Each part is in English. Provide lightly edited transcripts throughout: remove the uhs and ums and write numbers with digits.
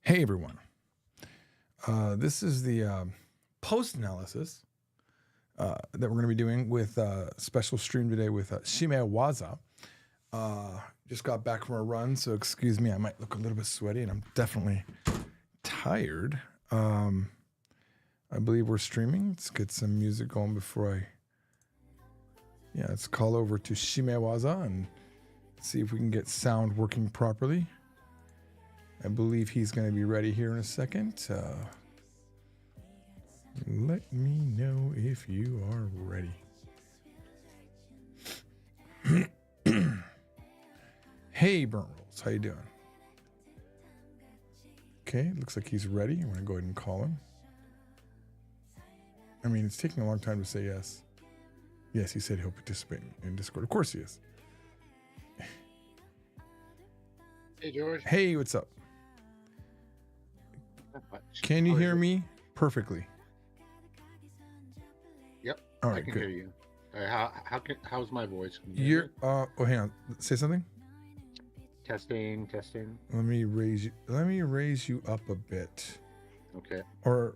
Hey everyone. This is the post analysis that we're going to be doing with a special stream today with Shimewaza. Just got back from a run, so excuse me, I might look a little bit sweaty and I'm definitely tired. I believe we're streaming. Let's get some music going before let's call over to Shimewaza and see if we can get sound working properly. I believe he's going to be ready here in a second. Let me know if you are ready. Hey, Burnt Rolls, how you doing? Okay, looks like he's ready. I'm going to go ahead and call him. I mean, it's taking a long time to say yes. Yes, he said he'll participate in Discord. Of course he is. Hey, George. Hey, what's up? Can you hear me perfectly? Yep. All right, I can good. hear you. How's my voice? You're hang on. Say something. Testing. Let me raise you up a bit. Okay. Or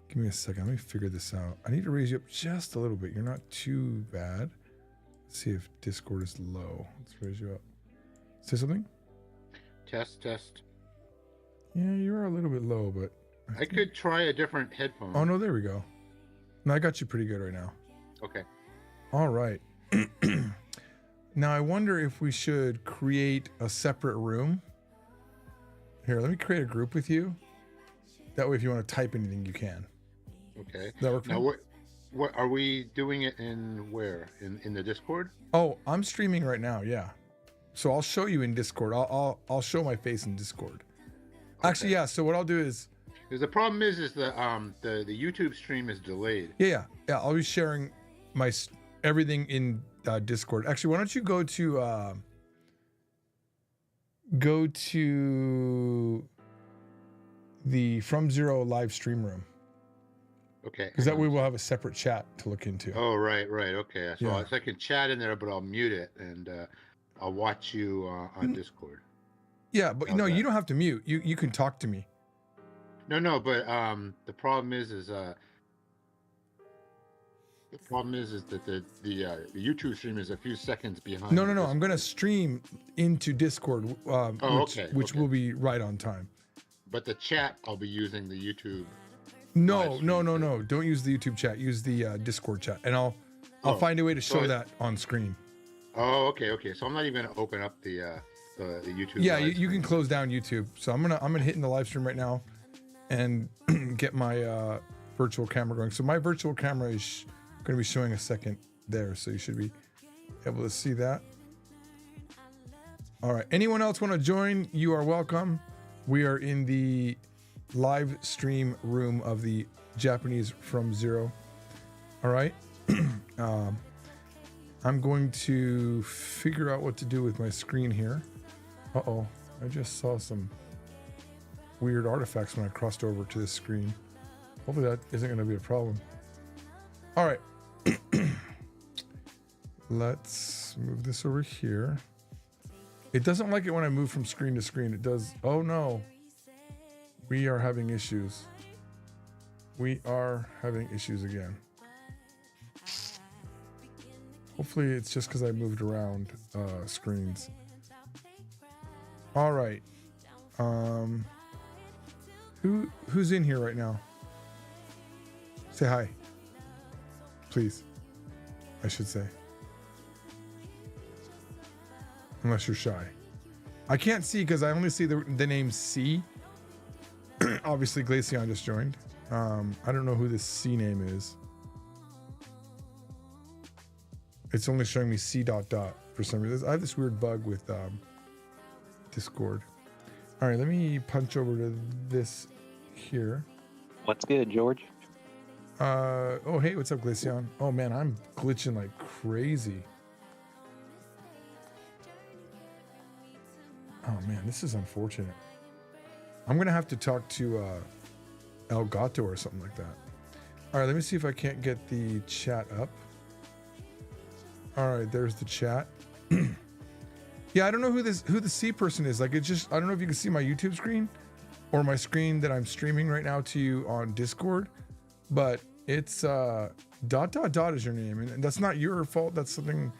give me a second. Let me figure this out. I need to raise you up just a little bit. You're not too bad. Let's see if Discord is low. Let's raise you up. Say something. Test. Yeah, you're a little bit low, but I could try a different headphone. Oh no, there we go. No, I got you pretty good right now. Okay. All right. Now I wonder if we should create a separate room. Here, let me create a group with you. That way, if you want to type anything, you can. Okay. That work for Now, you? what are we doing it in? Where in the Discord? Oh, I'm streaming right now. Yeah. So I'll show you in Discord. I'll show my face in Discord. Okay. Actually, yeah. So what I'll do is, Because the problem is the YouTube stream is delayed. yeah. I'll be sharing my everything in Discord. Actually, why don't you go to the From Zero live stream room? Okay. Because that way we'll have a separate chat to look into. Oh, right. Okay. So, Yeah. I can chat in there, but I'll mute it and I'll watch you on Discord. Yeah, but How's no, that? you don't have to mute. You can talk to me. No, but the problem is that the YouTube stream is a few seconds behind. No. I'm gonna stream into Discord, which okay. will be right on time. But the chat, I'll be using the YouTube. No. Don't use the YouTube chat. Use the Discord chat, and I'll find a way to show that on screen. Oh, okay. So I'm not even gonna open up the YouTube. Yeah, you can close down YouTube. So I'm gonna hit in the live stream right now, and get my virtual camera going. So my virtual camera is going to be showing a second there, so you should be able to see that. All right. Anyone else want to join? You are welcome. We are in the live stream room of the Japanese From Zero. All right. I'm going to figure out what to do with my screen here. Uh-oh. I just saw some weird artifacts when I crossed over to this screen. Hopefully that isn't going to be a problem. All right. Let's move this over here. It doesn't like it when I move from screen to screen. It does. Oh no. We are having issues. We are having issues again. Hopefully it's just because I moved around screens. All right. Who's in here right now? Say hi. Please. I should say. Unless you're shy. I can't see because I only see the name C. Obviously, Glaceon just joined. I don't know who this C name is. It's only showing me C ... for some reason. I have this weird bug with Discord. All right, let me punch over to this here. What's good, George? Oh, hey, what's up, Glaceon? Oh, man, I'm glitching like crazy. Oh, man, this is unfortunate. I'm going to have to talk to Elgato or something like that. All right, let me see if I can't get the chat up. All right, there's the chat. Yeah, I don't know who the C person is. Like, it's just, I don't know if you can see my YouTube screen or my screen that I'm streaming right now to you on Discord, but it's dot dot dot is your name, and that's not your fault. That's something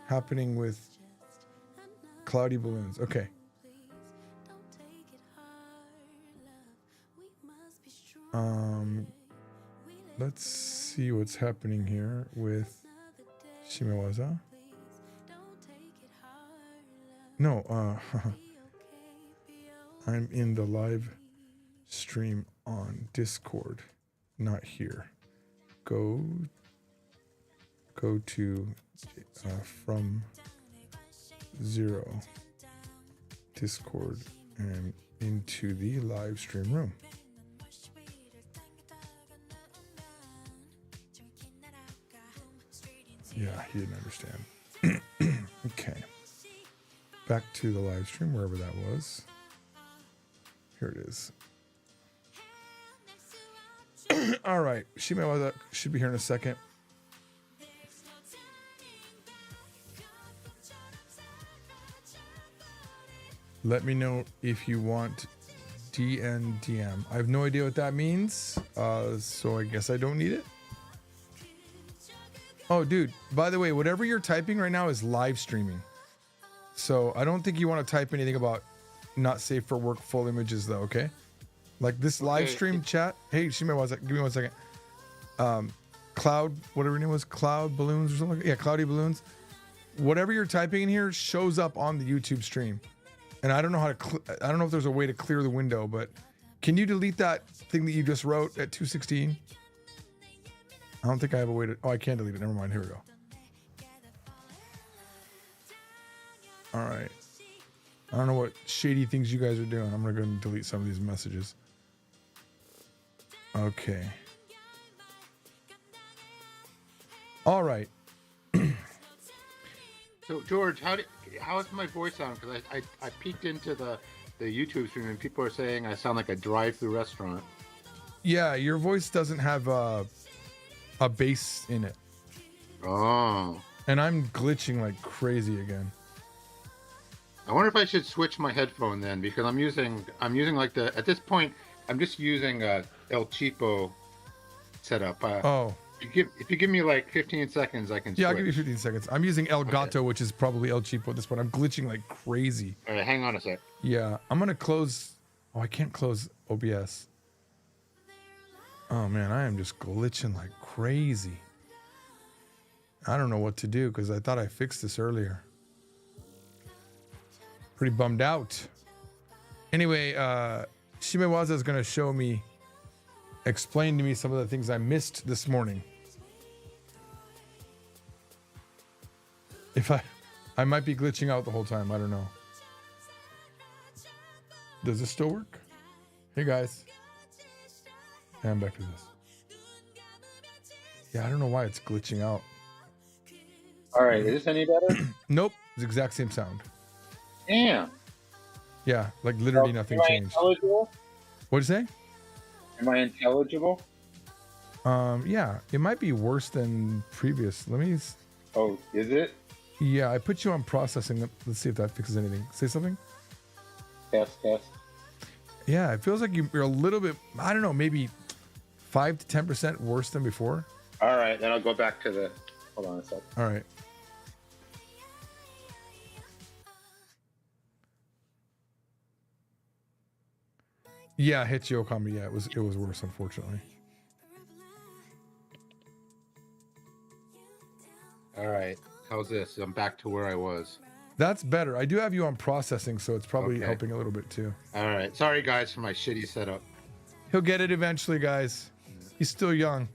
happening with Cloudy Balloons. Okay. Let's see what's happening here with Shimewaza. No, I'm in the live stream on Discord, not here. Go to from 0 Discord and into the live stream room. Yeah, he didn't understand. Okay. Back to the live stream, wherever that was. Here it is. All right. Shimewaza should be here in a second. Let me know if you want DNDM. I have no idea what that means, so I guess I don't need it. Oh, dude, by the way, whatever you're typing right now is live streaming. So I don't think you want to type anything about not safe for work full images, though, okay? Like this live stream chat. Hey, Shimewaza, give me 1 second. Cloud, whatever your name was, Cloud Balloons or something like that. Yeah, Cloudy Balloons. Whatever you're typing in here shows up on the YouTube stream. And I don't know how to, I don't know if there's a way to clear the window, but can you delete that thing that you just wrote at 2:16? I don't think I have a way to, oh, I can't delete it. Never mind. Here we go. All right. I don't know what shady things you guys are doing. I'm going to go and delete some of these messages. Okay. All right. So George, how is my voice sound? Because I peeked into the YouTube stream and people are saying I sound like a drive-through restaurant. Yeah, your voice doesn't have a bass in it. Oh. And I'm glitching like crazy again. I wonder if I should switch my headphone then, because I'm using like at this point I'm just using a El Cheapo setup. If you give me like 15 seconds, I can switch. Yeah, I'll give you 15 seconds. I'm using El Gato, which is probably El Cheapo at this point. I'm glitching like crazy. All right, hang on a sec. Yeah, I'm gonna close. Oh, I can't close OBS. Oh man, I am just glitching like crazy. I don't know what to do because I thought I fixed this earlier. Pretty bummed out. Anyway, Shimewaza is gonna show me, explain to me some of the things I missed this morning. If I might be glitching out the whole time. I don't know. Does this still work? Hey guys. Yeah, I'm back to this. Yeah, I don't know why it's glitching out. All right, is this any better? Nope, it's the exact same sound. Damn. Yeah, like literally nothing changed. Intelligible? What'd you say? Am I intelligible? Yeah, it might be worse than previous. Let me. Oh, is it? Yeah, I put you on processing. Let's see if that fixes anything. Say something. Test. Yeah, it feels like you're a little bit. I don't know, maybe 5 to 10% worse than before. All right, then I'll go back to the. Hold on a sec. All right. Yeah, Hichio Kami. Yeah, it was worse, unfortunately. All right, how's this? I'm back to where I was. That's better. I do have you on processing, so it's probably Okay. helping a little bit too. All right, sorry guys for my shitty setup. He'll get it eventually, guys. He's still young.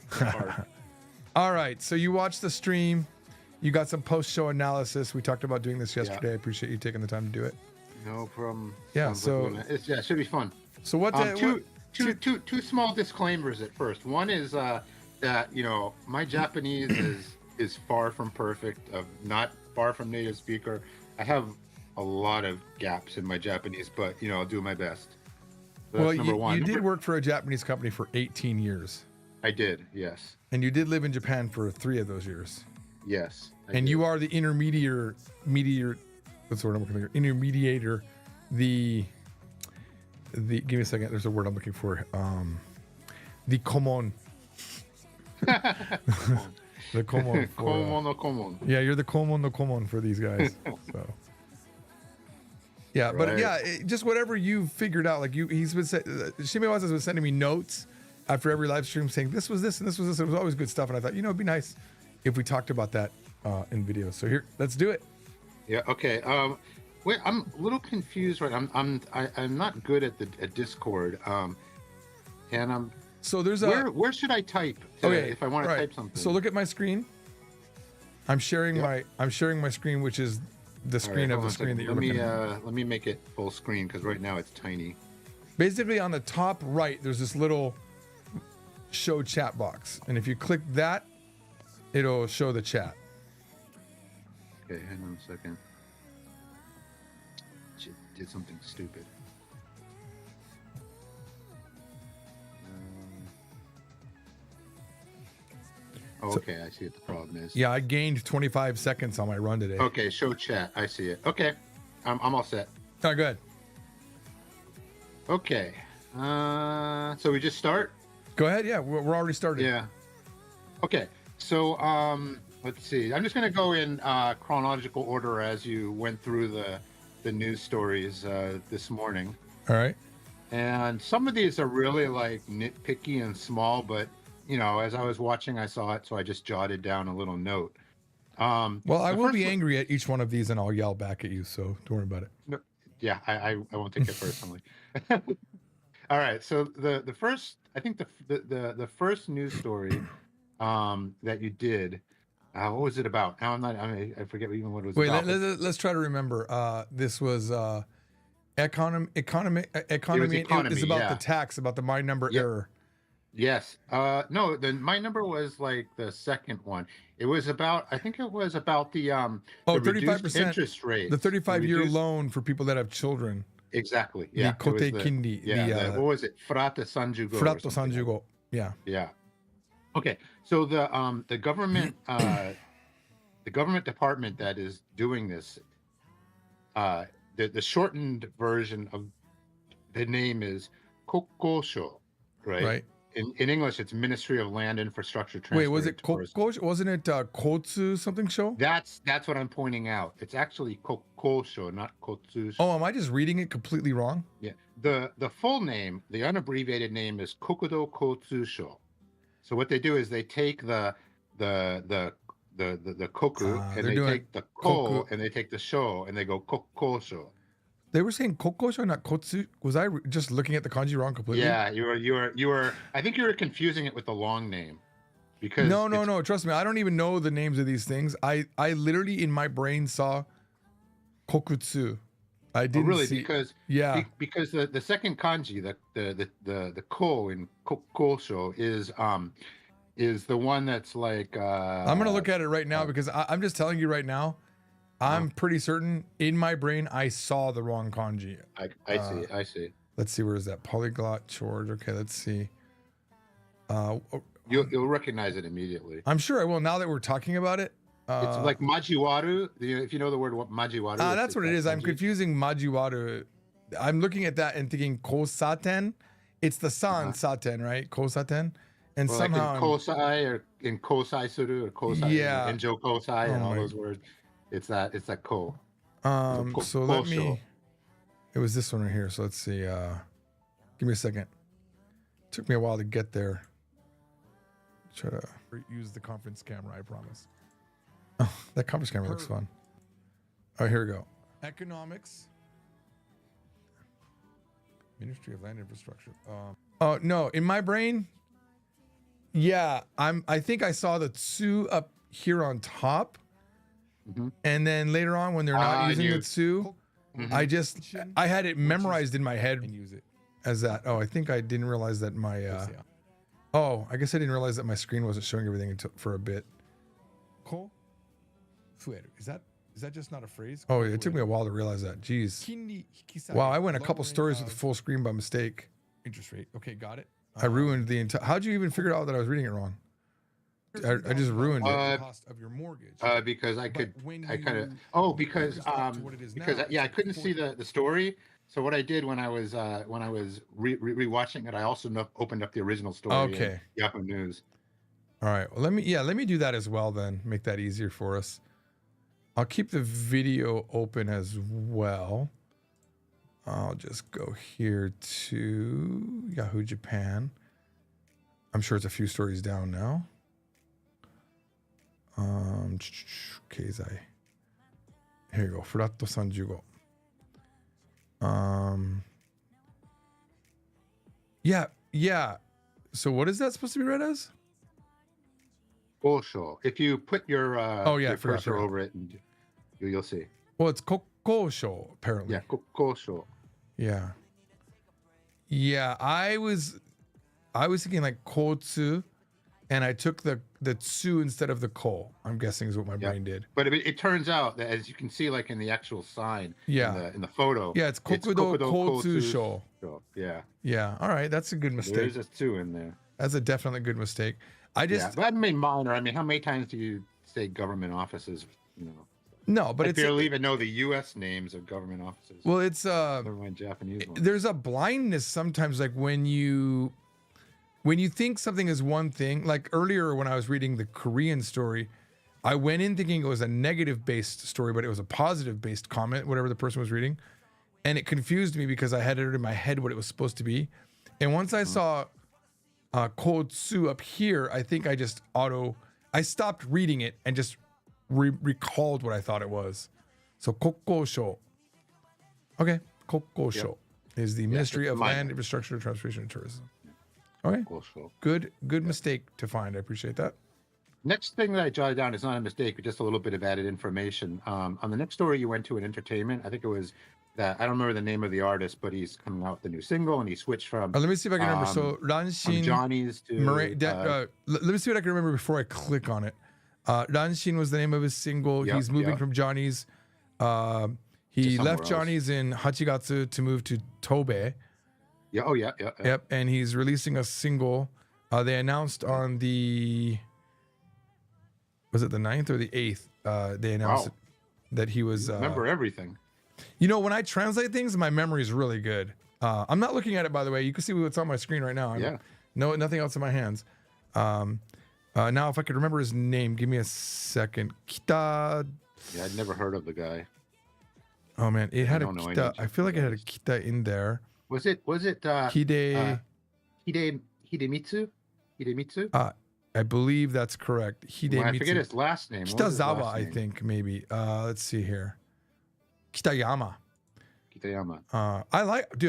Hard. All right, so you watched the stream. You got some post-show analysis. We talked about doing this yesterday. Yeah. I appreciate you taking the time to do it. No problem. Yeah, Sounds like it should be fun. So what? Two small disclaimers at first. One is that my Japanese is far from perfect. Not far from native speaker. I have a lot of gaps in my Japanese, but I'll do my best. So that's number one. You did work for a Japanese company for 18 years. I did, yes. And you did live in Japan for 3 of those years. Yes. And you are the mediator. What's the word I'm looking for? Intermediator. The give me a second. There's a word I'm looking for. The common. The common. Common. Yeah, you're the common for these guys. So. Yeah, but Right. yeah, just whatever you figured out. Like he's been Shimewaza has been sending me notes after every live stream saying this was this and this was this. It was always good stuff, and I thought it'd be nice if we talked about that in videos. So here, let's do it. Yeah. Okay. Wait, I'm a little confused. Right. I'm not good at the Discord. And I'm. So there's where should I type if I want to type something? So look at my screen. I'm sharing my screen, which is the screen of the screen that you're looking at. Let me make it full screen because right now it's tiny. Basically, on the top right, there's this little show chat box, and if you click that, it'll show the chat. Okay, hang on a second. Did something stupid. Okay, I see what the problem is. Yeah, I gained 25 seconds on my run today. Okay, show chat. I see it. Okay, I'm all set. Oh, good. Okay, so we just start? Go ahead. Yeah, we're already started. Yeah. Okay, so let's see. I'm just going to go in chronological order as you went through the news stories this morning. All right. And some of these are really like nitpicky and small, but as I was watching, I saw it, so I just jotted down a little note. Well, I will be angry at each one of these, and I'll yell back at you, so don't worry about it. No, yeah, I won't take it personally. All right, so the first, I think the first news story that you did, what was it about? Now I forget even what it was about. Wait, let's try to remember. This was economy. It was about the tax, about the my number error. Yes. No, my number was like the second one. It was about, I think it was about the 35% interest rate. The 35-year loan for people that have children. Exactly. Yeah. The kote kindi. Yeah. What was it? Frate sanjugo. Frate sanjugo. Yeah. Yeah. Okay. So the government the government department that is doing this, the shortened version of the name is Kokkosho, right? Right. In English, it's Ministry of Land Infrastructure Transport. Wait, was it Kokkosho? Wasn't it Kotsu something show? That's what I'm pointing out. It's actually Kokkosho, not Kotsu. Oh, am I just reading it completely wrong? Yeah. The full name, the unabbreviated name is Kokudo Kotsusho. So what they do is they take the koku and they take the ko and they take the sho and they go Kokkosho. They were saying Kokkosho, not Kotsu. Was I just looking at the kanji wrong completely? Yeah, you were. I think you were confusing it with the long name, because no. Trust me, I don't even know the names of these things. I literally in my brain saw Kokutsu. I didn't really see, because because the second kanji, the ko in Kokkosho is the one that's like. I'm gonna look at it right now because I'm just telling you right now. I'm pretty certain in my brain I saw the wrong kanji. I see. Let's see, where is that? Polyglot George. Okay, let's see. You'll recognize it immediately. I'm sure I will now that we're talking about it. It's like Majiwaru. If you know the word Majiwaru. That's what it is. I'm confusing Majiwaru. I'm looking at that and thinking Kosaten. It's the saten, right? Kosaten. And somehow like in Kosai or in Kosai Suru or Kosai and Enjo Kosai and all those words. It's that ko. So let me. It was this one right here. So let's see. Give me a second. Took me a while to get there. Try to use the conference camera. I promise. Oh, that conference camera looks fun. All right, here we go. Economics. Ministry of Land Infrastructure. Oh no, in my brain. Yeah, I think I saw the tsu up here on top. Mm-hmm. And then later on, when they're not using the tsu, I had it memorized in my head and use it as that. Oh, I think I didn't realize that my. I guess I didn't realize that my screen wasn't showing everything for a bit. Is that just not a phrase? Oh, it took me a while to realize that. Jeez. Wow, I went a couple stories with full screen by mistake. Interest rate. Okay, got it. I ruined the entire. How'd you even figure out that I was reading it wrong? I just ruined it. Uh, The cost of your mortgage. Because I could, But when I kind of, you because increase that to what it is now, it's yeah, I like couldn't see 40. the story. So what I did when I was rewatching it, I also opened up the original story in Okay. Yahoo News. All right. Well, let me do that as well then. Make that easier for us. I'll keep the video open as well. I'll just go here to Yahoo Japan. I'm sure it's a few stories down now. Keizai. Here you go. Flat 35. Yeah. So what is that supposed to be read as? Gosho. If you put your Oh, yeah, your forgot. cursor over it, and you'll see. Well, it's kokosho apparently. Yeah, gosho. Yeah. Yeah, I was thinking like kotsu, and I took the tsu instead of the ko. I'm guessing is what my brain did. But it turns out that, as you can see, like in the actual sign, Yeah. in the photo, Yeah, it's Kokudo Kotsu Sho. Yeah, Yeah. All right, that's a good mistake. there's a two in there. That's a definitely good mistake. I Yeah, just but I mean minor. I mean, how many times do you say government offices? You know, no, but I it's barely even know the U.S. names of government offices. well, it's Never mind Japanese ones. there's a blindness sometimes, like when you think something is one thing. Like earlier when I was reading the Korean story, I went in thinking it was a negative based story, but it was a positive based comment, whatever the person was reading, and it confused me because I had it in my head what it was supposed to be. And once I saw Kotsu up here, I think I just I stopped reading it and just recalled what I thought it was. So Kokosho. Okay, Kokosho is the Ministry it's of minor. Land, Infrastructure, Transportation, and Tourism. Okay, Gosho. good mistake to find. I appreciate that. Next thing that I jotted down is not a mistake, but just a little bit of added information. On the next story, you went to an entertainment. I think it was that, I don't remember the name of the artist, but he's coming out with a new single, and he switched from Let me see if I can remember. So from Ranshin Johnny's to let me see what I can remember before I click on it. Ranshin was the name of his single. Yep, He's moving yep. from Johnny's. He somewhere left else. Johnny's in Hachigatsu to move to Tobe. yeah, oh yeah. Yep, and he's releasing a single. They announced on the was it the 9th or the 8th? They announced Wow. that he was. Remember everything. You know, when I translate things, my memory is really good. I'm not looking at it, by the way. You can see what's on my screen right now. Yeah. No, nothing else in my hands. Now, if I could remember his name, give me a second. Kita. Yeah, I'd never heard of the guy. Oh man, it had a don't know any Kita. I feel like it had a Japanese. Kita in there. Was it Hidemitsu. Hidemitsu? I believe that's correct. Well, I forget Hidemitsu. his last name. What was his Kitazawa, last I name? think maybe. Let's see here. Kitayama. Kitayama.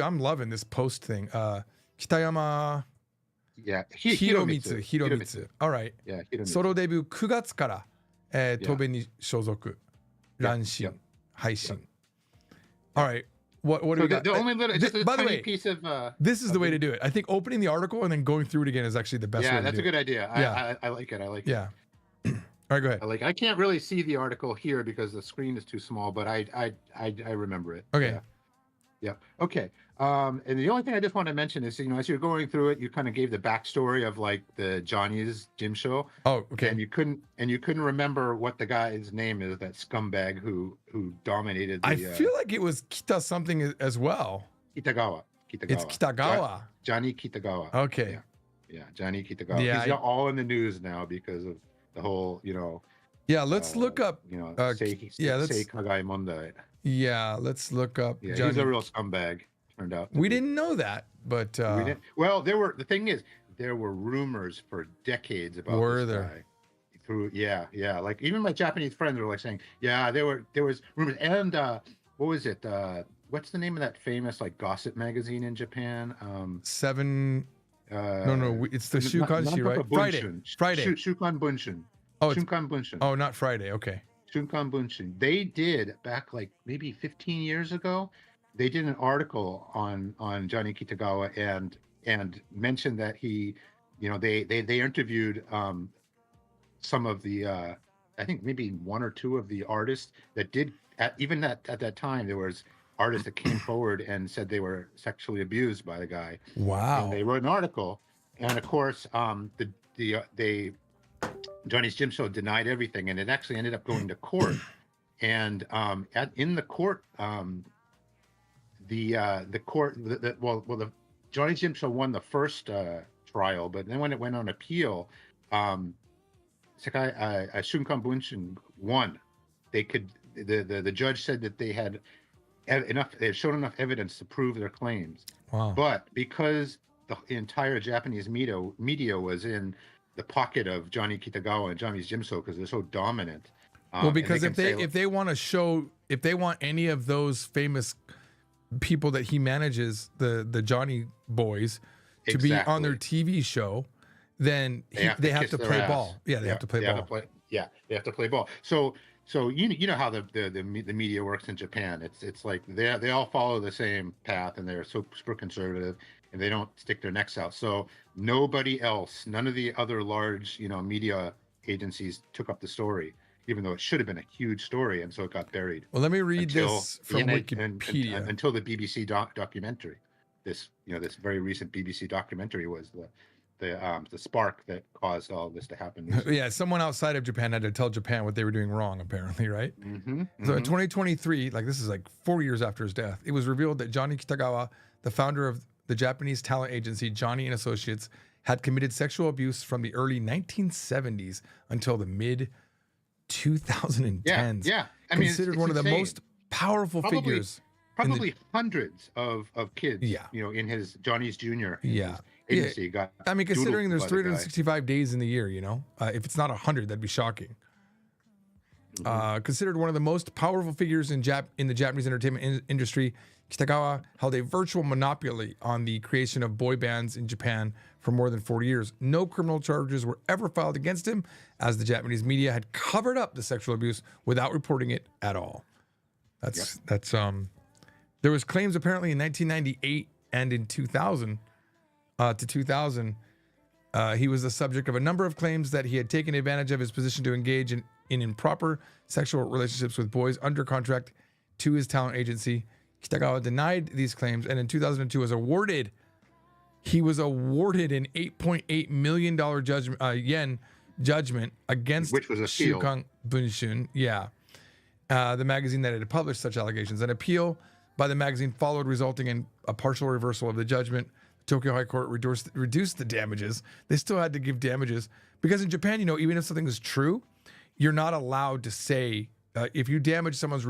I'm loving this post thing. Kitayama Yeah. Hiromitsu. All right. Yeah, Hiromitsu. ソロデビュー9月から、戸部に所属、乱心、 Yep. 配信。All right. What do So we the, got? the only little, just a By the tiny way, piece of. this is the way to do it. I think opening the article and then going through it again is actually the best way Yeah, to that's do a good idea. Yeah. I like it. I like it. Yeah. All right, go ahead. I like. I can't really see the article here because the screen is too small, but I remember it. Okay. Yeah. Okay. And the only thing I just want to mention is, as you're going through it, you kind of gave the backstory of like the Johnny's gym show, Oh, okay. and you couldn't remember what the guy's name is, that scumbag who dominated the. I feel like it was Kita something as well. Kitagawa. It's Kitagawa. Johnny Kitagawa. Okay. Yeah, Johnny Kitagawa. Yeah, He's all in the news now because of the whole, Yeah, let's look up. let's- Kagai Mondai. Yeah, let's look up. Yeah, Johnny. he's a real scumbag. Turned out. to We be. didn't know that, but We didn't. Well, the thing is, there were rumors for decades about Were this there? guy. Yeah. Like even my Japanese friends were like saying, yeah, there was rumors. And what was it? What's the name of that famous like gossip magazine in Japan? 7. No, it's the Not- Shukanshi, right? Bunshin. Friday. Shukan Bunshin. Oh, it's, Shunkan Bunshin. oh, not Friday. Okay. Shunkan Bunshin. They did back like maybe 15 years ago. They did an article on Johnny Kitagawa and mentioned that he, they interviewed some of the I think maybe one or two of the artists that did at that time there was artists that came forward and said they were sexually abused by the guy. Wow. And they wrote an article, and of course, Johnny's Gym Show denied everything, and it actually ended up going to court. And in the court, the court, the Johnny's Gym Show won the first trial, but then when it went on appeal, Sekai Shunkan Bunshin won. The judge said that they had shown enough evidence to prove their claims. Wow. But because the entire Japanese media was in the pocket of Johnny Kitagawa and Johnny's Gym Show because they're so dominant. Well, because if they want to show, if they want any of those famous people that he manages, the Johnny boys, to be on their TV show, then they have to play ball. Yeah, they have to play ball. They have to play ball. So you know how the media works in Japan. It's like they all follow the same path, and they're super conservative, and they don't stick their necks out. So nobody else, none of the other large media agencies took up the story, even though it should have been a huge story, and so it got buried. Well, let me read this from Wikipedia. Until the BBC documentary. This very recent BBC documentary was the spark that caused all this to happen. Yeah, someone outside of Japan had to tell Japan what they were doing wrong, apparently, right? Mm-hmm, So in 2023, this is 4 years after his death, it was revealed that Johnny Kitagawa, the founder of the Japanese talent agency Johnny and Associates, had committed sexual abuse from the early 1970s until the mid 2010s. Yeah. Considered one of the most powerful figures. Probably hundreds of kids, in his Johnny's Jr. Agency got. Considering there's 365 days in the year, if it's not 100, that'd be shocking. Considered one of the most powerful figures in the Japanese entertainment industry, Kitagawa held a virtual monopoly on the creation of boy bands in Japan for more than 40 years. No criminal charges were ever filed against him, as the Japanese media had covered up the sexual abuse without reporting it at all. There was claims apparently in 1998 and in 2000 he was the subject of a number of claims that he had taken advantage of his position to engage in improper sexual relationships with boys under contract to his talent agency. Kitagawa denied these claims, and in 2002 was awarded an $8.8 million yen judgment against which was Shukan Bunshun. Yeah. The magazine that had published such allegations. An appeal by the magazine followed, resulting in a partial reversal of the judgment. Tokyo High Court reduced the damages. They still had to give damages because in Japan, even if something is true, you're not allowed to say if you damage someone's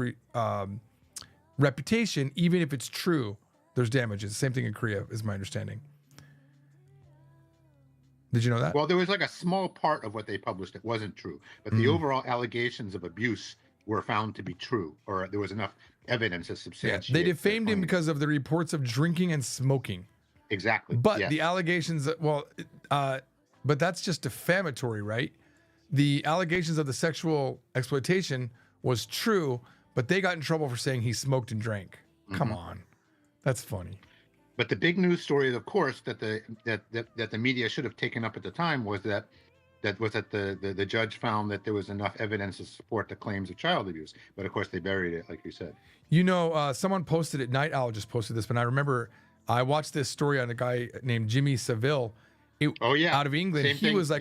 reputation, even if it's true, there's damages. Same thing in Korea, is my understanding. Did you know that? Well, there was a small part of what they published that wasn't true, but the overall allegations of abuse were found to be true, or there was enough evidence to substantiate. Yeah, they defamed him because of the reports of drinking and smoking. Exactly. But the allegations, but that's just defamatory, right? The allegations of the sexual exploitation was true, but they got in trouble for saying he smoked and drank. Come on. That's funny. But the big news story, of course, that the media should have taken up at the time was that the judge found that there was enough evidence to support the claims of child abuse. But of course, they buried it, like you said. Someone posted it. Night Owl just posted this, but I remember I watched this story on a guy named Jimmy Saville. Out of England. Same he thing. was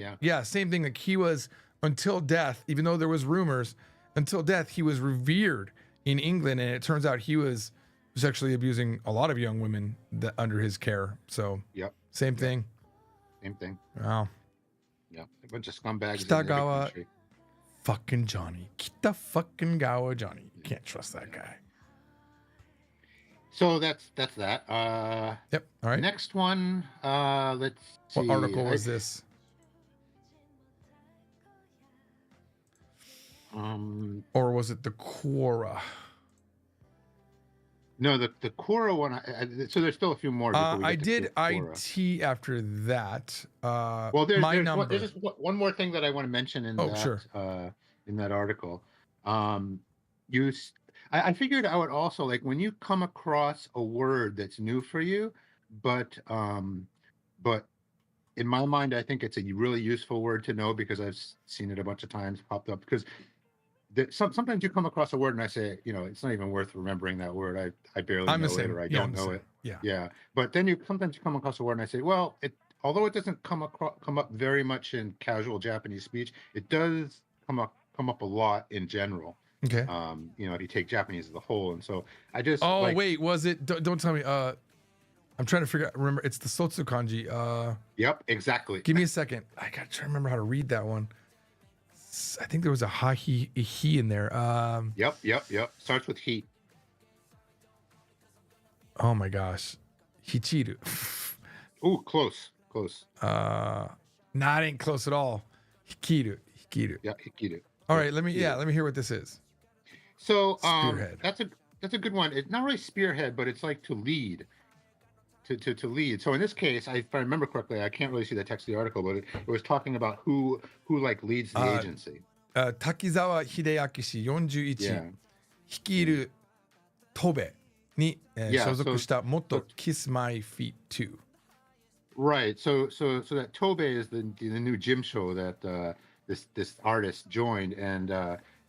same thing. Like he was, until death, even though there was rumors, until death, he was revered in England, and it turns out he was sexually abusing a lot of young women under his care. So same thing. Same thing. Wow. Yeah, a bunch of scumbags. Kitagawa, fucking Johnny. Kita fucking Gawa Johnny. You can't trust that guy. So that's that. Yep. All right. Next one. Let's see. What article was this? Or was it the Quora? No, the Quora one. So there's still a few more. I did IT after that. Well, there's just one more thing that I want to mention in in that article. I figured I would also when you come across a word that's new for you, but in my mind, I think it's a really useful word to know because I've seen it a bunch of times popped up. Because sometimes you come across a word and I say, it's not even worth remembering that word. I barely know it, or I don't know it. Yeah. But then sometimes you come across a word and I say, well, although it doesn't come up very much in casual Japanese speech, it does come up a lot in general. Okay. If you take Japanese as a whole, and so I just wait, was it? Don't tell me. I'm trying to figure out. Remember, it's the Sotsu kanji. Yep, exactly. Give me a second. I gotta try to remember how to read that one. I think there was a he in there. Yep. Starts with he. Oh my gosh, Hichiru. Ooh, close. Not ain't close at all. Hikiru. Yeah, hikiru. All right, let me hear what this is. So Spearhead. that's a good one. It's not really spearhead, but it's like to lead. To lead. So in this case, if I remember correctly, I can't really see the text of the article, but it was talking about who like leads the agency. Takizawa Hideaki 氏41 Yeah. 率いるトベに、Yeah, 所属した元 Kiss My Feet 2. Right. So that Tobe is the new gym show that this artist joined, and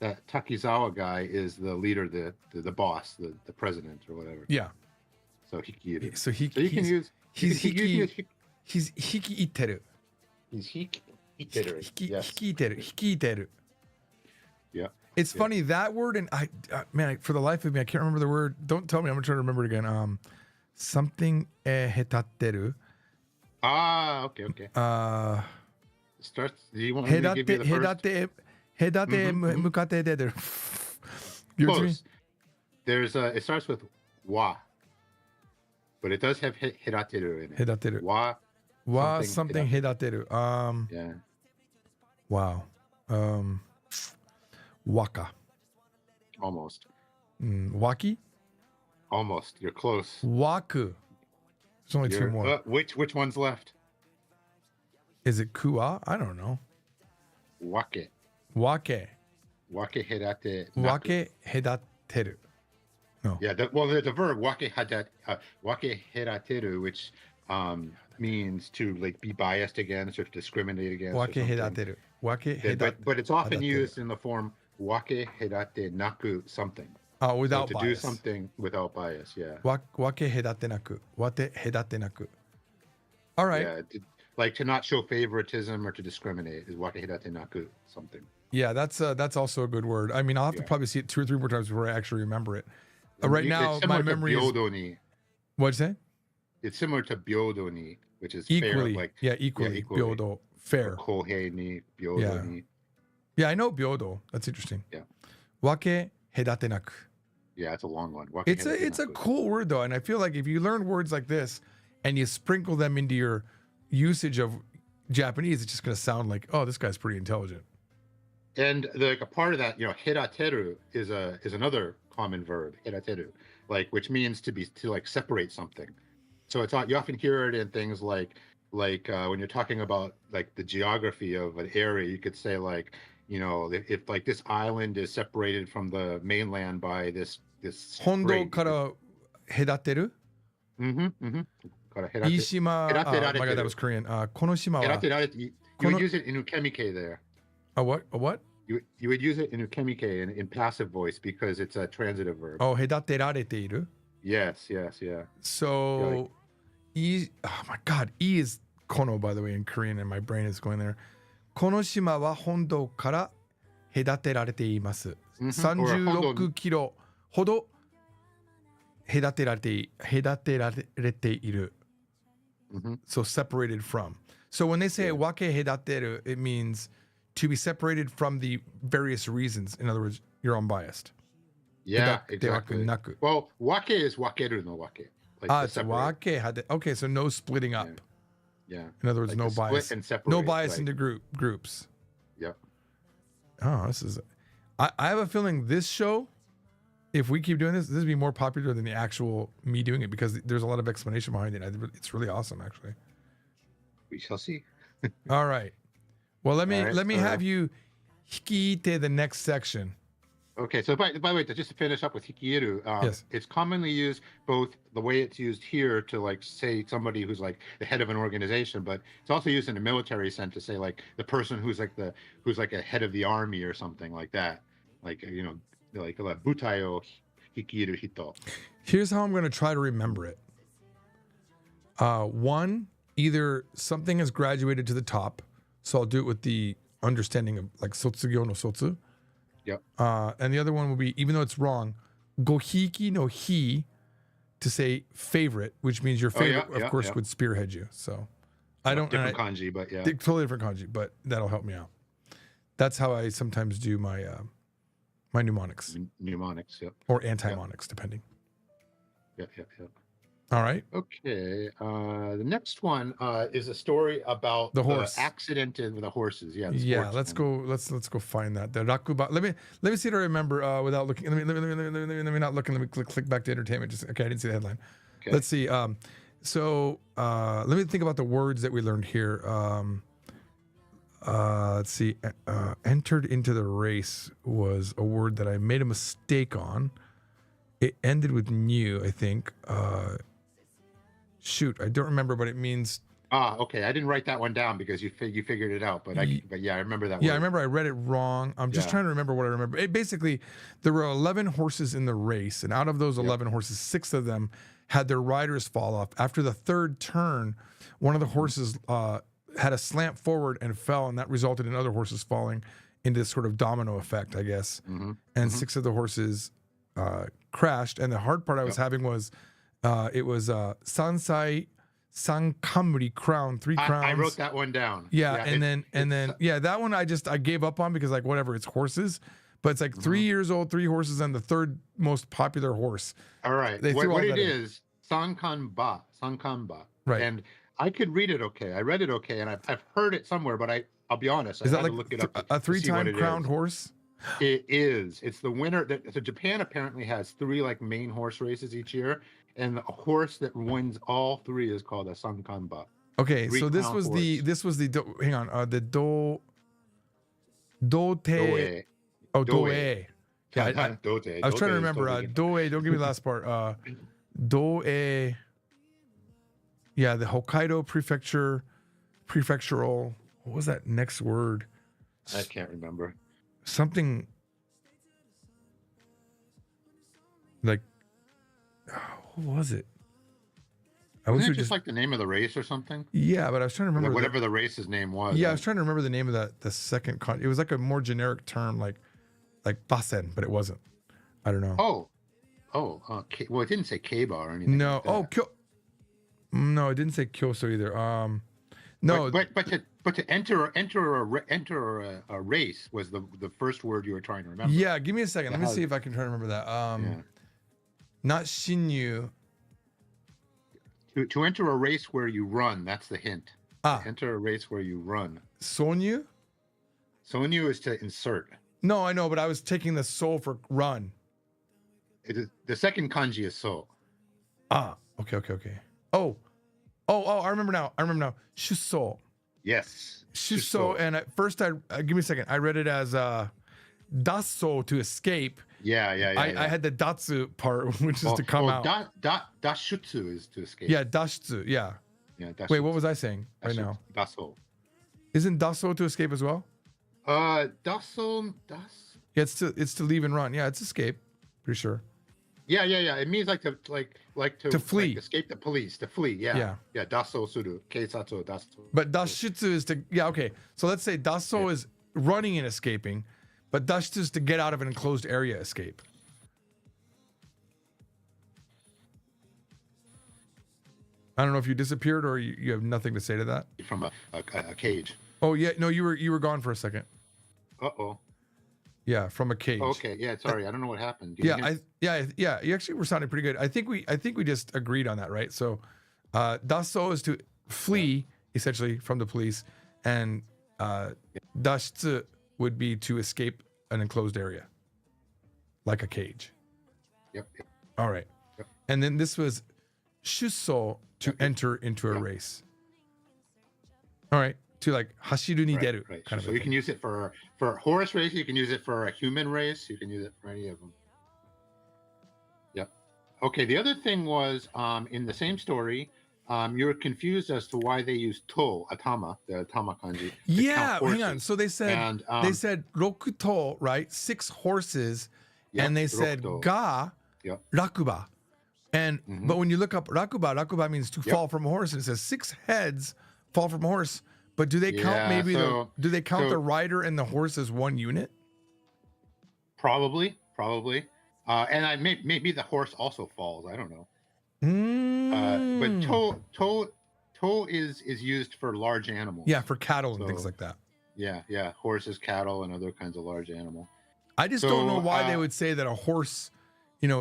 that Takizawa guy is the leader, the boss, the president or whatever. Yeah. So Hikiru. So you can use he's Hiki. He's hikiiteru. He's Hikiiteru. Yes. Hikiiteru. Yeah. It's funny that word, and man, for the life of me, I can't remember the word. Don't tell me. I'm gonna try to remember it again. Something hetateru. Okay. Starts. Do you want me to give you the first? Hedate mukate deru. Give it to me. Close. There's it starts with wa, but it does have hirateru in it. Hedateru. Wa something hedateru. Yeah. Wow. Waka. Almost. Waki. Almost. You're close. Waku. There's only two more. Which one's left? Is it kua? I don't know. Wake. Wake. Wake hirate. Wake hedateru. No. Yeah. There's a verb wake hirateru, which means to like be biased against or to discriminate against. Wake hedateru. Wake hedateru. But it's often used in the form wake hirate naku something. Oh, without to bias. do something without bias. Yeah. Wake hedate naku. Wate hedate naku. All right. Yeah. Like to not show favoritism or to discriminate is wake hirate naku something. Yeah, that's also a good word. I mean, I'll have to probably see it 2 or 3 more times before I actually remember it. Right now, my memory is. What'd you say? It's similar to byodo ni, which is equally. Fair, like equally. Byodo, fair. Kohei ni, byodo ni. Yeah, I know byodo. That's interesting. Yeah. Wake hedate naku. Yeah, it's a long one. It's a cool word though, and I feel like if you learn words like this and you sprinkle them into your usage of Japanese, it's just going to sound like, oh, this guy's pretty intelligent. And like a part of that, hirateru is another common verb, hirateru, like which means to like separate something. So you often hear it in things like when you're talking about like the geography of an area, you could say like, if like this island is separated from the mainland by this Hondo kara hedateru? Ishima. Oh my god, that was Korean. Konoshima wa. You would use it in ukemike there. A what? You would use it in ukemike in passive voice because it's a transitive verb. Oh, hedaterateiru? Yes. So, oh my god, E is kono, by the way, in Korean, and my brain is going there. Konoshima wa hondo kara hedaterarete imasu. 36 kilo ほど隔てられている. So separated from. So when they say wake hedateru, it means to be separated from the various reasons. In other words, you're unbiased. Yeah, exactly. Well, wake is wakeru no wake. Like it's wake. Okay, so no splitting up. Yeah. In other words, like no bias. No bias into groups. Yep. Oh, this is. I have a feeling this show, if we keep doing this will be more popular than the actual me doing it because there's a lot of explanation behind it. It's really awesome, actually. We shall see. All right. Well, let me have you hikiite the next section. Okay. So by the way, just to finish up with hikieru, yes. It's commonly used both the way it's used here to like say somebody who's like the head of an organization, but it's also used in a military sense to say like the person who's like a head of the army or something like that. Like like butai o hikieru hito. Here's how I'm going to try to remember it. One, either something has graduated to the top, so I'll do it with the understanding of like sotsugyou no sotsu. Yep. And the other one will be, even though it's wrong, gohiki no hi, to say favorite, which means your favorite, of course, would spearhead you. So I don't different kanji, but yeah, totally different kanji, but that'll help me out. That's how I sometimes do my my mnemonics mnemonics. Yep. or anti-monics, depending. Yep. All right. Okay. The next one is a story about the horse accident in the horses. Yeah. Let's go. Let's go find that. The rakuba. Let me see if I remember without looking. Let me not looking. Let me click back to entertainment. Just okay. I didn't see the headline. Okay. Let's see. So let me think about the words that we learned here. Let's see. Entered into the race was a word that I made a mistake on. It ended with new, I think. Shoot, I don't remember, but it means. Okay. I didn't write that one down because you figured it out, but yeah, I remember that. Yeah, word. I remember I read it wrong. I'm just trying to remember what I remember. It basically, there were 11 horses in the race, and out of those 11 horses, 6 of them had their riders fall off. After the third turn, one of the horses had a slant forward and fell, and that resulted in other horses falling into this sort of domino effect, I guess. And 6 of the horses crashed. And the hard part I was having was it was Sansai Sankamuri crown, 3 crowns. I wrote that one down. Yeah, and then that one I gave up on because like whatever, it's horses. But it's like 3 years old, 3 horses, and the third most popular horse. All right. What it is, Sankanba. Right. And I could read it okay. I read it okay, and I've heard it somewhere, but I'll be honest. Is I that had like to look it up a 3-time crowned horse? It is. It's the winner. So Japan apparently has 3 like main horse races each year, and the horse that wins all 3 is called a Sankanba. Okay, so this was the hang on, the dote. Oh, doe. Yeah, I was trying to remember. Doe. Don't give me the last part. Doe. Yeah, the Hokkaido prefectural. What was that next word? I can't remember. Something like, what was it? Wasn't it just like the name of the race or something? Yeah, but I was trying to remember whatever the race's name was. Yeah, I was trying to remember the name of the second it was like a more generic term, like basen, but it wasn't. I don't know. Well, it didn't say keiba or anything. No. Like No, it didn't say kyoso either. No. But to enter a race was the first word you were trying to remember. Yeah, give me a second. Let me see if I can try to remember that. Not shinyu. To enter a race where you run, that's the hint. Enter a race where you run. Sonyu? Sonyu is to insert. No, I know, but I was taking the soul for run. It is, the second kanji is so. Okay. Oh, I remember now. Shuso. Yes. Shuso. And at first, give me a second. I read it as dasso, to escape. Yeah. I had the datsu part, which is to come out. Dashutsu is to escape. Yeah, dashutsu. Yeah. Dashutsu. Wait, what was I saying right now? Dasso. Isn't dasso to escape as well? Dasso. Yeah, it's to leave and run. Yeah, it's escape. Pretty sure. Yeah. It means to flee, like escape the police, to flee. Yeah. Dasso suru, keisatsu dasso. But dashutsu is to okay. So let's say dasso is running and escaping, but dashutsu is to get out of an enclosed area, escape. I don't know if you disappeared or you have nothing to say to that. From a cage. Oh yeah, no, you were gone for a second. Uh-oh. Yeah, from a cage. Okay, yeah, sorry, I don't know what happened. Yeah, you actually were sounding pretty good. I think we just agreed on that, right? So, dasso is to flee essentially from the police, and dashutsu would be to escape an enclosed area, like a cage. Yep. All right. Yep. And then this was shuso, to enter into a race. All right. To like hashiru ni deru, right. kind of. So you can use it for a horse race. You can use it for a human race. You can use it for any of them. Yep. Okay. The other thing was in the same story, you were confused as to why they used to atama, the atama kanji. Yeah. Hang on. So they said roku to, right? 6 horses, and they said ga rakuba. And but when you look up rakuba means to Yep. fall from a horse, and it says 6 heads fall from a horse. But do they count Yeah, maybe so- do they count so- the rider and the horse as one unit? Probably. And maybe the horse also falls. I don't know. But toe is used for large animals. Yeah, for cattle and things So- like that. Yeah. Horses, cattle, and other kinds of large animal. I just don't know So, why they would say that a horse,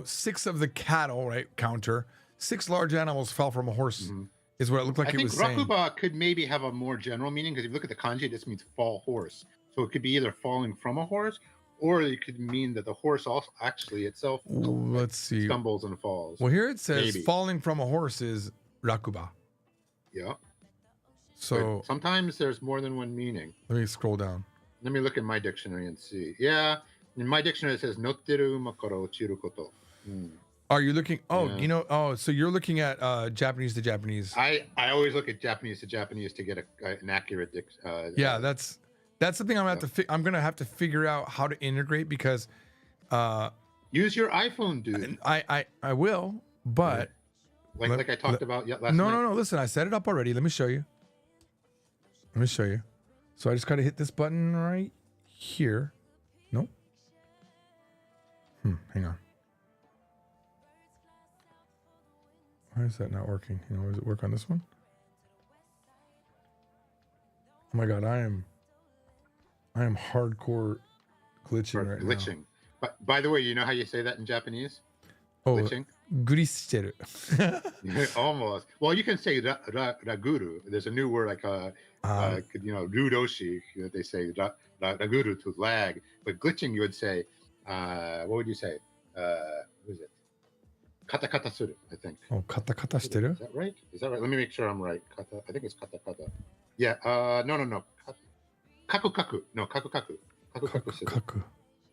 6 of the cattle, right, counter, 6 large animals fell from a horse is what it looked like I he think was saying. rakuba could maybe have a more general meaning because if you look at the kanji, it just means fall horse. So it could be either falling from a horse, or it could mean that the horse also actually itself Let's see. stumbles and falls. Well, here it says Maybe. falling from a horse is rakuba. Yeah. So But sometimes there's more than one meaning. let me scroll down. Let me look in my dictionary and see. Yeah, in my dictionary it says notteru uma kara ochiru koto. Are you looking? Oh, Yeah. so you're looking at Japanese to Japanese. I always look at Japanese to get an accurate Yeah, that's something I'm gonna have to figure out how to integrate because use your iPhone, dude. I will, but Like I talked about last night. no. Listen, I set it up already. Let me show you. So I just gotta hit this button right here. Nope. Hang on. Why is that not working? Does it work on this one? Oh my god, I am hardcore glitching right now. Glitching. But by the way, you know how you say that in Japanese? Oh, Glitching? guristeru. Almost. Well, you can say raguru. There's a new word like rudoshi that they say raguru to lag. But glitching, you would say, what would you say? What is it? Kata kata suru, I think. Oh, kata kata shiteru? Is that right? Let me make sure I'm right. Kata. I think it's kata kata. Yeah. No. Kaku kaku. No, kaku kaku. Kaku kaku suru. Kaku.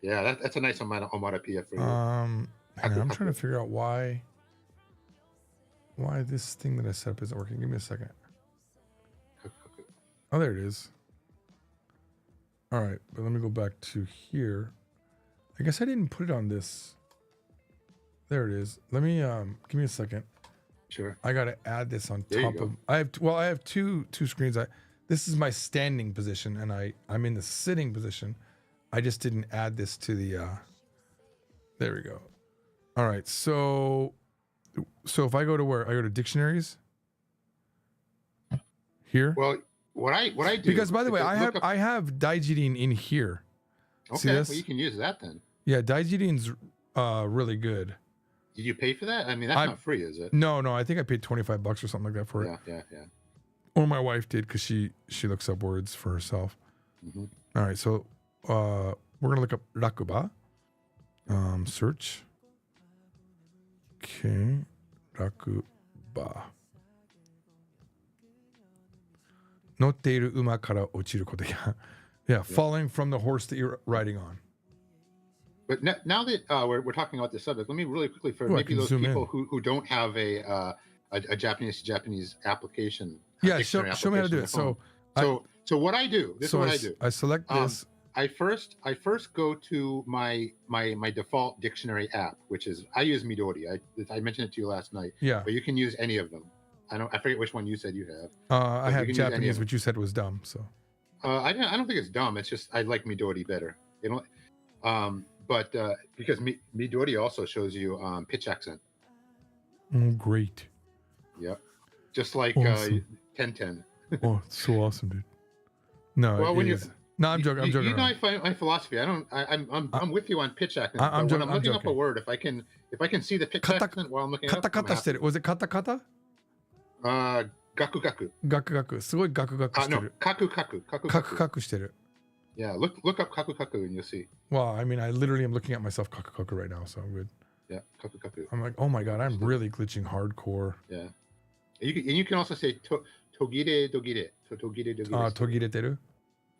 Yeah, that's a nice onomatopoeia for you. Hang on, I'm trying to figure out why this thing that I set up isn't working. Give me a second. Kaku kaku. Oh, there it is. All right, but let me go back to here. I guess I didn't put it on this. There it is. Let me give me a second. Sure. I gotta add this on There you top go. of. I have two screens. This is my standing position, and I'm in the sitting position. I just didn't add this to the. There we go. All right, so if I go to where I go to dictionaries. Here. Well, what I do Because by the way, is I look up- have Daijirin in here. See Okay, this? well you can use that then. Yeah, Daijirin's really good. Did you pay for that? I mean, that's not free, is it? No, I think I paid $25 or something like that for it. Yeah. Or my wife did because she looks up words for herself. Mhm. All right, so we're gonna look up rakuba. Search. Okay, rakuba. Notteiru uma kara ochiru koto. Yeah, falling from the horse that you're riding on. But now that we're talking about this subject, let me really quickly for Ooh, I maybe can those zoom people in. who don't have a Japanese to Japanese application. Yeah, show dictionary me how to do application it. on the phone. So what I do, this is what I do. I select this. I first go to my default dictionary app, which is I use Midori. I mentioned it to you last night, Yeah, but you can use any of them. I forget which one you said you have. I you have can use any of Japanese, them. which you said was dumb. So I don't think it's dumb. It's just I like Midori better. But because Midori also shows you pitch accent. oh, great. Yep. Just like Awesome. 1010. Oh, it's so awesome, dude. No, Well, when it you- is. No, I'm joking. I'm joking. You know, around. my philosophy. I'm with you on pitch accent. I'm but joking- when I'm I'm looking up a joking. word, if I can see the pitch Kata- accent while I'm looking it Kata up, I'm kata happy. shiteru. Was it kata kata? Gaku gaku. Gaku gaku. すごいガクガクして No, る。 kaku kaku. Kaku カク kaku. カクしてる。 Yeah, look up kaku kaku and you'll see. Well, I mean, I literally am looking at myself kaku kaku right now, so I'm good. Yeah, kaku kaku. I'm like, oh my god, I'm really glitching hardcore. Yeah. And you can also say togire dogire. Togire dogire. 途切れてる?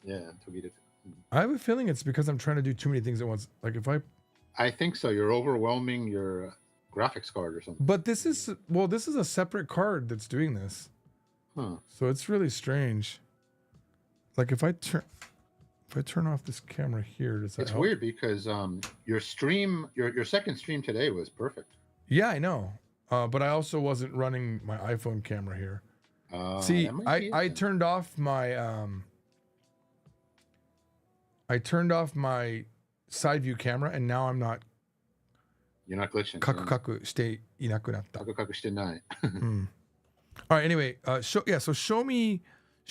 Yeah, togire. I have a feeling it's because I'm trying to do too many things at once. Like if I, I think so. You're overwhelming your graphics card or something. but this is a separate card that's doing this, Huh. so it's really strange. Like if I turn off this camera here, does that It's help? weird because your stream, your second stream today was perfect. Yeah, I know. but I also wasn't running my iPhone camera here. See, that might be it I then. turned off my side view camera, and now I'm not You're not glitching. kaku kaku shite inaku natta. Kaku shite nai. All right. Anyway, so show me.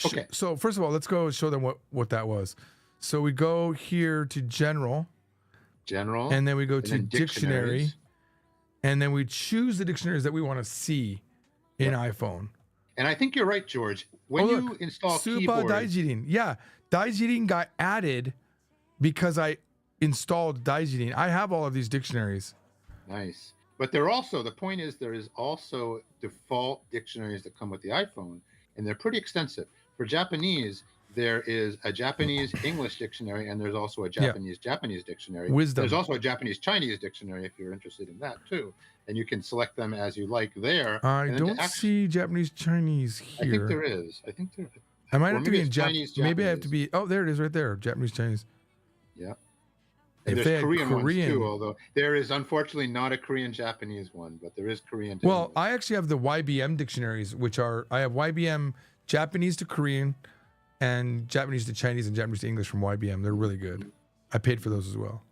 Okay. So first of all, let's go show them what that was. So we go here to general, General. and then we go and to then dictionary, dictionaries. and then we choose the dictionaries that we want to see in iPhone. And I think you're right, George. When Oh, you look, install Super keyboards, Daijirin. Yeah, Daijirin got added because I installed Daijirin. I have all of these dictionaries. nice. But there also, the point is, there is also default dictionaries that come with the iPhone, and they're pretty extensive. For Japanese, there is a Japanese English dictionary, and there's also a Japanese Japanese dictionary. Wisdom. There's also a Japanese Chinese dictionary if you're interested in that too, and you can select them as you like there. I And then to don't see Japanese Chinese I think here. there is. I think there. I might or have to maybe be in it's Japanese. Chinese, Maybe I have to Japanese. be. Oh, there it is, right there. Japanese Chinese. Yeah. If And they there's had Korean, ones Korean- too, although there is unfortunately not a Korean Japanese one, but there is Korean. to Well, English. I actually have the YBM dictionaries, which are I have YBM Japanese to Korean, and Japanese to Chinese and Japanese to English from YBM. They're really good. I paid for those as well.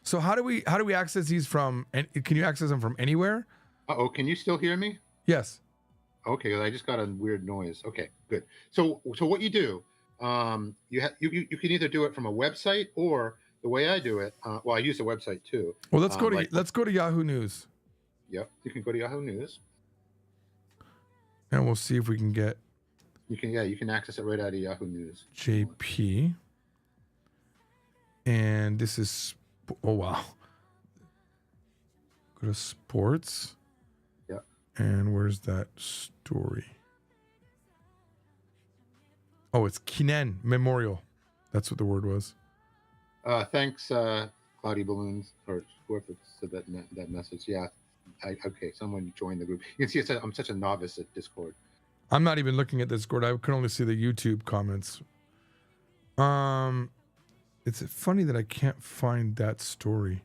So how do we access these from? And can you access them from anywhere? Uh-oh, can you still hear me? Yes. Okay, I just got a weird noise. Okay, good. So what you do, you can either do it from a website, or the way I do it. Well, I use the website too. Well, let's go to like- let's go to Yahoo News, Yep, you can go to Yahoo News. and we'll see if we can get You can access it right out of Yahoo News. JP. And this is oh wow. Go to sports. Yep. And where's that story? Oh, it's Kinen Memorial. That's what the word was. Thanks, Cloudy Balloons, or whoever said that message. Yeah, okay, someone joined the group. You can see I'm such a novice at Discord. I'm not even looking at Discord. I can only see the YouTube comments. It's funny that I can't find that story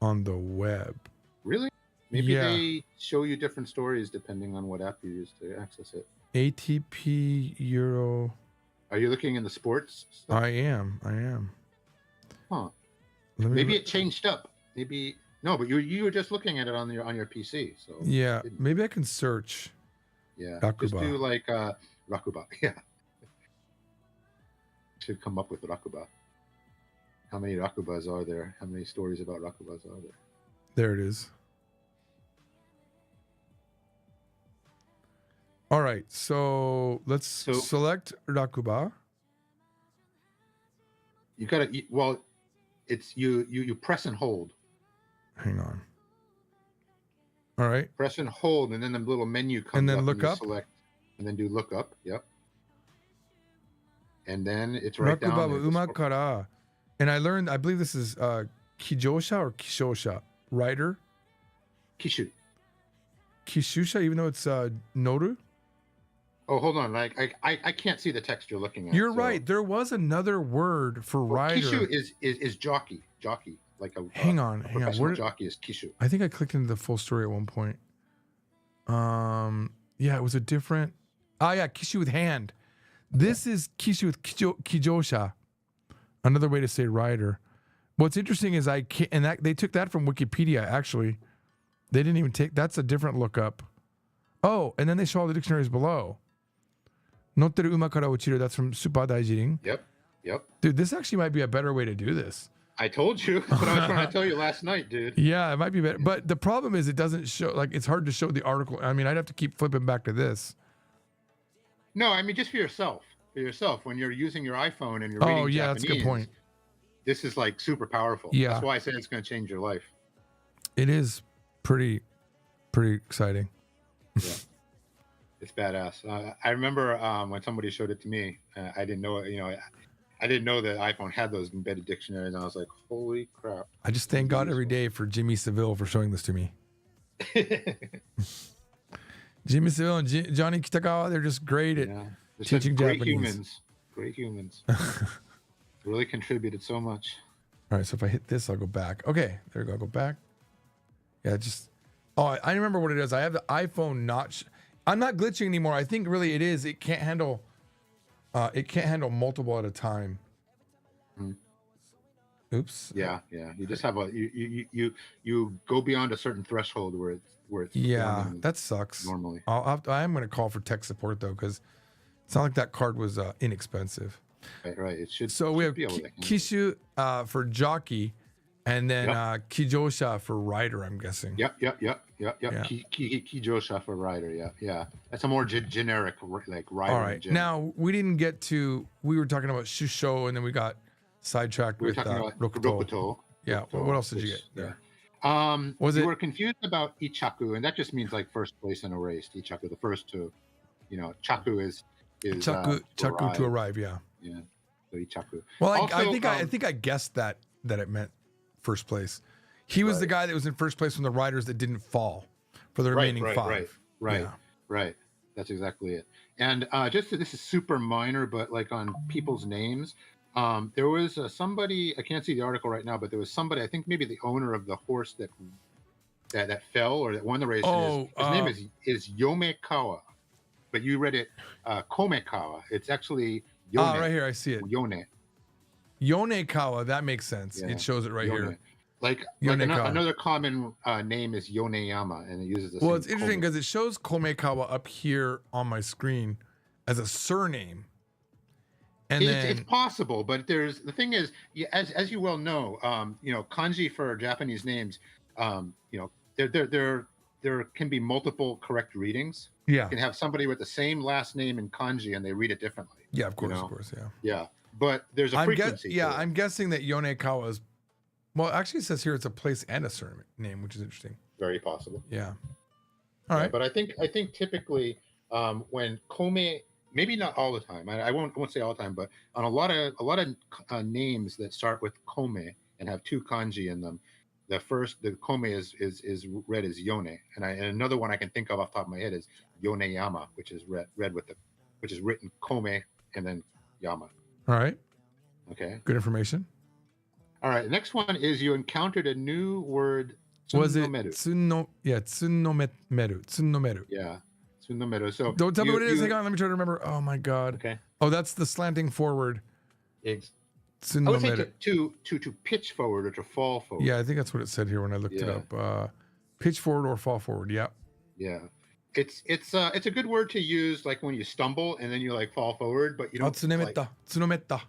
on the web. Really? Maybe Yeah. they show you different stories depending on what app you use to access it. ATP Euro. Are you looking in the sports stuff? I am. Huh. Let me Maybe look- it changed up. Maybe no, but you were just looking at it on your PC. So Yeah, maybe I can search. yeah. Rakuba. Just do like Rakuba. Yeah. Should come up with Rakuba. How many Rakubas are there? How many stories about Rakubas are there? There it is. All right, so let's select Rakuba. You gotta it's you press and hold. Hang on. All right, Press and hold, and then the little menu comes And then up look you up? select, and then do look up. Yep. And then it's right down Rakuba there. wa umakara. And I believe this is Kijosha or Kishosha, writer. Kishu. Kishusha, even though it's Noru. Oh, hold on. I can't see the text you're looking at. You're so- right. There was another word for Well, writer. Kishu is jockey. Jockey. Like a Hang on. professional Where, jockey is Kishu. I think I clicked into the full story at one point. Yeah, it was a different. Ah, yeah, Kishu with hand. This is Kishu with Kijosha. Another way to say rider. What's interesting is they took that from Wikipedia. Actually, they didn't even take. That's a different lookup. Oh, and then they show all the dictionaries below. Notteru uma kara uchiru. That's from Super Daijirin. Yep. Dude, this actually might be a better way to do this. I told you. That's what I was trying to tell you last night, dude. Yeah, it might be better. But the problem is it doesn't show, like, it's hard to show the article. I mean, I'd have to keep flipping back to this. No, I mean just for yourself. For yourself, when you're using your iPhone and you're Oh, reading yeah, that's a good Japanese, point. This is like super powerful. Yeah. That's why I say it's going to change your life. It is pretty exciting. It's badass. I remember when somebody showed it to me. I didn't know it. I didn't know that iPhone had those embedded dictionaries, and I was like, "Holy crap!" I just thank God every day for Jimmy Seville for showing this to me. Jimmy Seville and Johnny Kitagawa, they're just great at Yeah. Just teaching great Japanese. humans. Great humans. Really contributed so much. All right, so if I hit this, I'll go back. Okay, there we go. I'll go back. Yeah, just Oh, I remember what it is. I have the iPhone not. I'm not glitching anymore. I think really it is. It can't handle. It can't handle multiple at a time. Mhm. Oops. Yeah. You just have you go beyond a certain threshold where it's Yeah, performing that sucks. normally. I am going to call for tech support though, because it's not like that card was inexpensive. Right. It should. So we should have be able to handle it. Kishu for jockey, and then Kijosha for rider. I'm guessing. Yep. Yeah. Kijosha for rider. Yeah. That's a more generic like rider. All right. Now we didn't get to. We were talking about Shusho, and then we got sidetracked we were with talking about Rokuto. Rokuto. Yeah. Rokuto, What else did you which- get there? Was it- you were confused about ichaku, and that just means like first place in a race. Ichaku, the first to, chaku is Chaku to arrive. Yeah. Yeah, so ichaku. Well, I Also, think I guessed that it meant first place. He was the guy that was in first place from the riders that didn't fall for the remaining five. Right. That's exactly it. And this is super minor, but like on people's names, there was somebody. I can't see the article right now, but there was somebody. I think maybe the owner of the horse that fell or that won the race. Oh, his name is Yomekawa, but you read it Komekawa. It's actually Yone. Right here, I see it. Yone. Yonekawa, that makes sense. Yeah, It shows it right Yone. here. Like Yonekawa. another common name is Yoneyama, and it uses the Well, same it's interesting Kome. because it shows Komekawa up here on my screen as a surname. And It's possible, but the thing is, as you well know, kanji for Japanese names, there can be multiple correct readings. yeah, You can have somebody with the same last name in kanji and they read it differently. yeah, of course, know? yeah. Yeah, but there's a frequency. to it. I'm guessing that Yonekawa is. Well, actually, it says here it's a place and a surname, which is interesting. Very possible. Yeah. All right. But I think typically when Kome, maybe not all the time. I won't say all the time, but on a lot of names that start with Kome and have two kanji in them, the Kome is read as Yone, and another one I can think of off the top of my head is Yoneyama, which is which is written Kome and then Yama. All right. Okay. Good information. All right. The next one is you encountered a new word. Was it Tsunomeru. Tsunomeru? Tsunomeru. Yeah. Tsunomeru. So Don't tell me what it is. Hang on, let me try to remember. Oh my god. Okay. Oh, that's the slanting forward. I would say Tsunomeru. to pitch forward or to fall forward. Yeah, I think that's what it said here when I looked it Yeah. up. Pitch forward or fall forward. Yeah. Yeah. It's a good word to use like when you stumble and then you like fall forward, but you don't. Tsunometta. Tsunometta.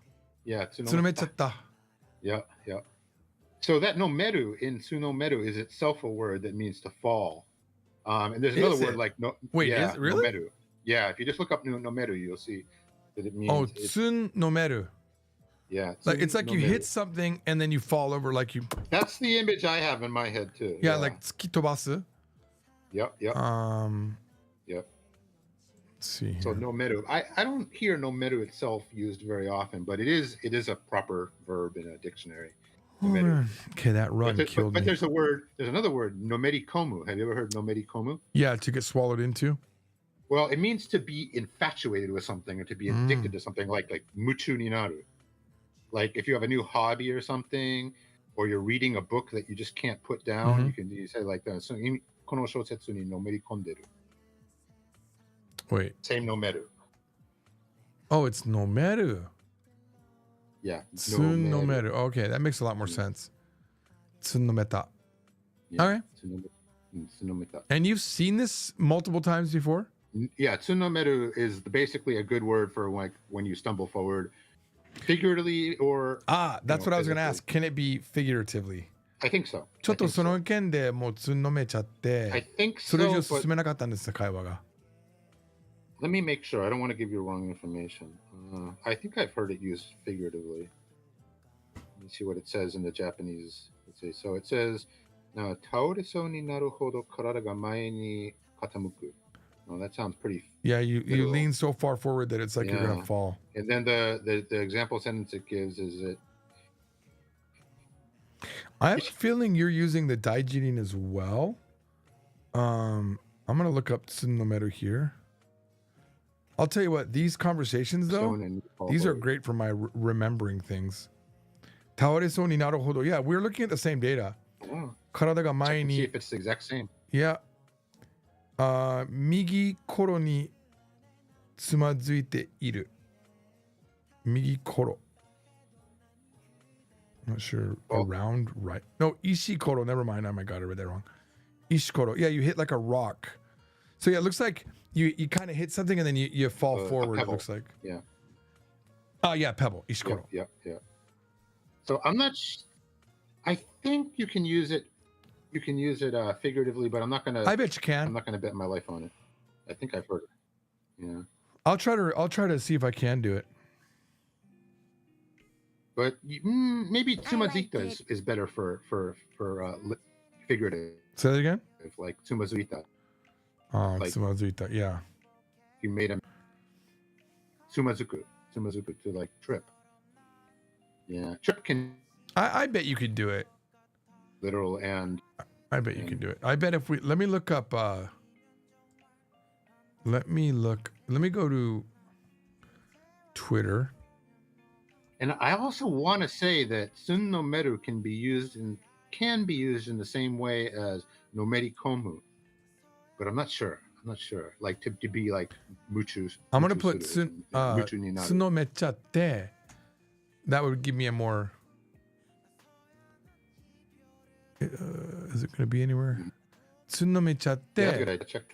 Yeah. Tsunomechata. Yeah. So that nomeru in tsunomeru is itself a word that means to fall. And there's another Is word it? like no. Wait, yeah, is it really? Nomeru. Yeah. If you just look up nomeru, you'll see that it means. Oh, it's- tsunomeru. yeah. Like it's like you tsunomeru. hit something and then you fall over like you. That's the image I have in my head too. Yeah, like tsukitobasu. Yep. Yep. Let's see. So Here. nomeru. I don't hear nomeru itself used very often, but it is a proper verb in a dictionary. Oh, nomeru. man. Okay, that run killed But me. there's another word, nomerikomu. Have you ever heard nomerikomu? Yeah, to get swallowed into. Well, it means to be infatuated with something or to be addicted to something, like muchu ni naru. Like if you have a new hobby or something, or you're reading a book that you just can't put down, you say like that. So, この小説にのめり込んでる. Wait. Same nomeru. Oh, it's nomeru. Yeah. Tsunomeru. Okay, that makes a lot more sense. Tsunometa. Yeah. Okay. Tsunometa. And you've seen this multiple times before? Yeah, tsunomeru is basically a good word for like when you stumble forward, figuratively or. That's what I was going to physically. ask. Can it be figuratively? I think so. ちょっと I think その件でもうつんのめちゃっ I て、 think それ以上 so, but 進めなかったんです、会話が。 let me make sure. I don't want to give you wrong information. I think I've heard it used figuratively. Let me see what it says in the Japanese. Let's see. So it says, 倒れそうになるほど体が前に傾く. Oh, that sounds pretty. Yeah, you Literal. lean so far forward that it's like you're going Yeah. to fall. And then the example sentence it gives is it. I have a feeling you're using the daijin as well. I'm going to look up tsunomeru here. I'll tell you what, these conversations though, these are great for my remembering things. 倒れそうになるほど. Yeah, we're looking at the same data. Oh, 体が check 前 and see に if it's the exact same. Yeah. 右コロにつまずいている。右コロ。I'm not sure. Around right. No, Ishikoro. Never mind. Oh my God, I read that wrong. Ishikoro. Yeah, you hit like a rock. So yeah, it looks like you kind of hit something and then you fall forward. It looks like. Yeah. Oh yeah, pebble. Ishikoro. Yeah. So I'm not. I think you can use it. You can use it figuratively, but I'm not gonna. I bet you can. I'm not gonna bet my life on it. I think I've heard it. Yeah. I'll try to see if I can do it. But maybe Tsumazita is better for figurative. Say that again. Like Tsumazuita. Oh, like, Tsumazuita. Yeah. You made him Tsumazuku to like trip. Yeah, trip can. I bet you could do it. Literal and. I bet you can do it. I bet if we let me look up. Let me go to Twitter. And I also want to say that sun no meru can be used in the same way as no meri komu, but I'm not sure. Like to be like muchu. I'm gonna put sun no mechatte. That would give me a more. Is it gonna be anywhere? Sun no mechatte.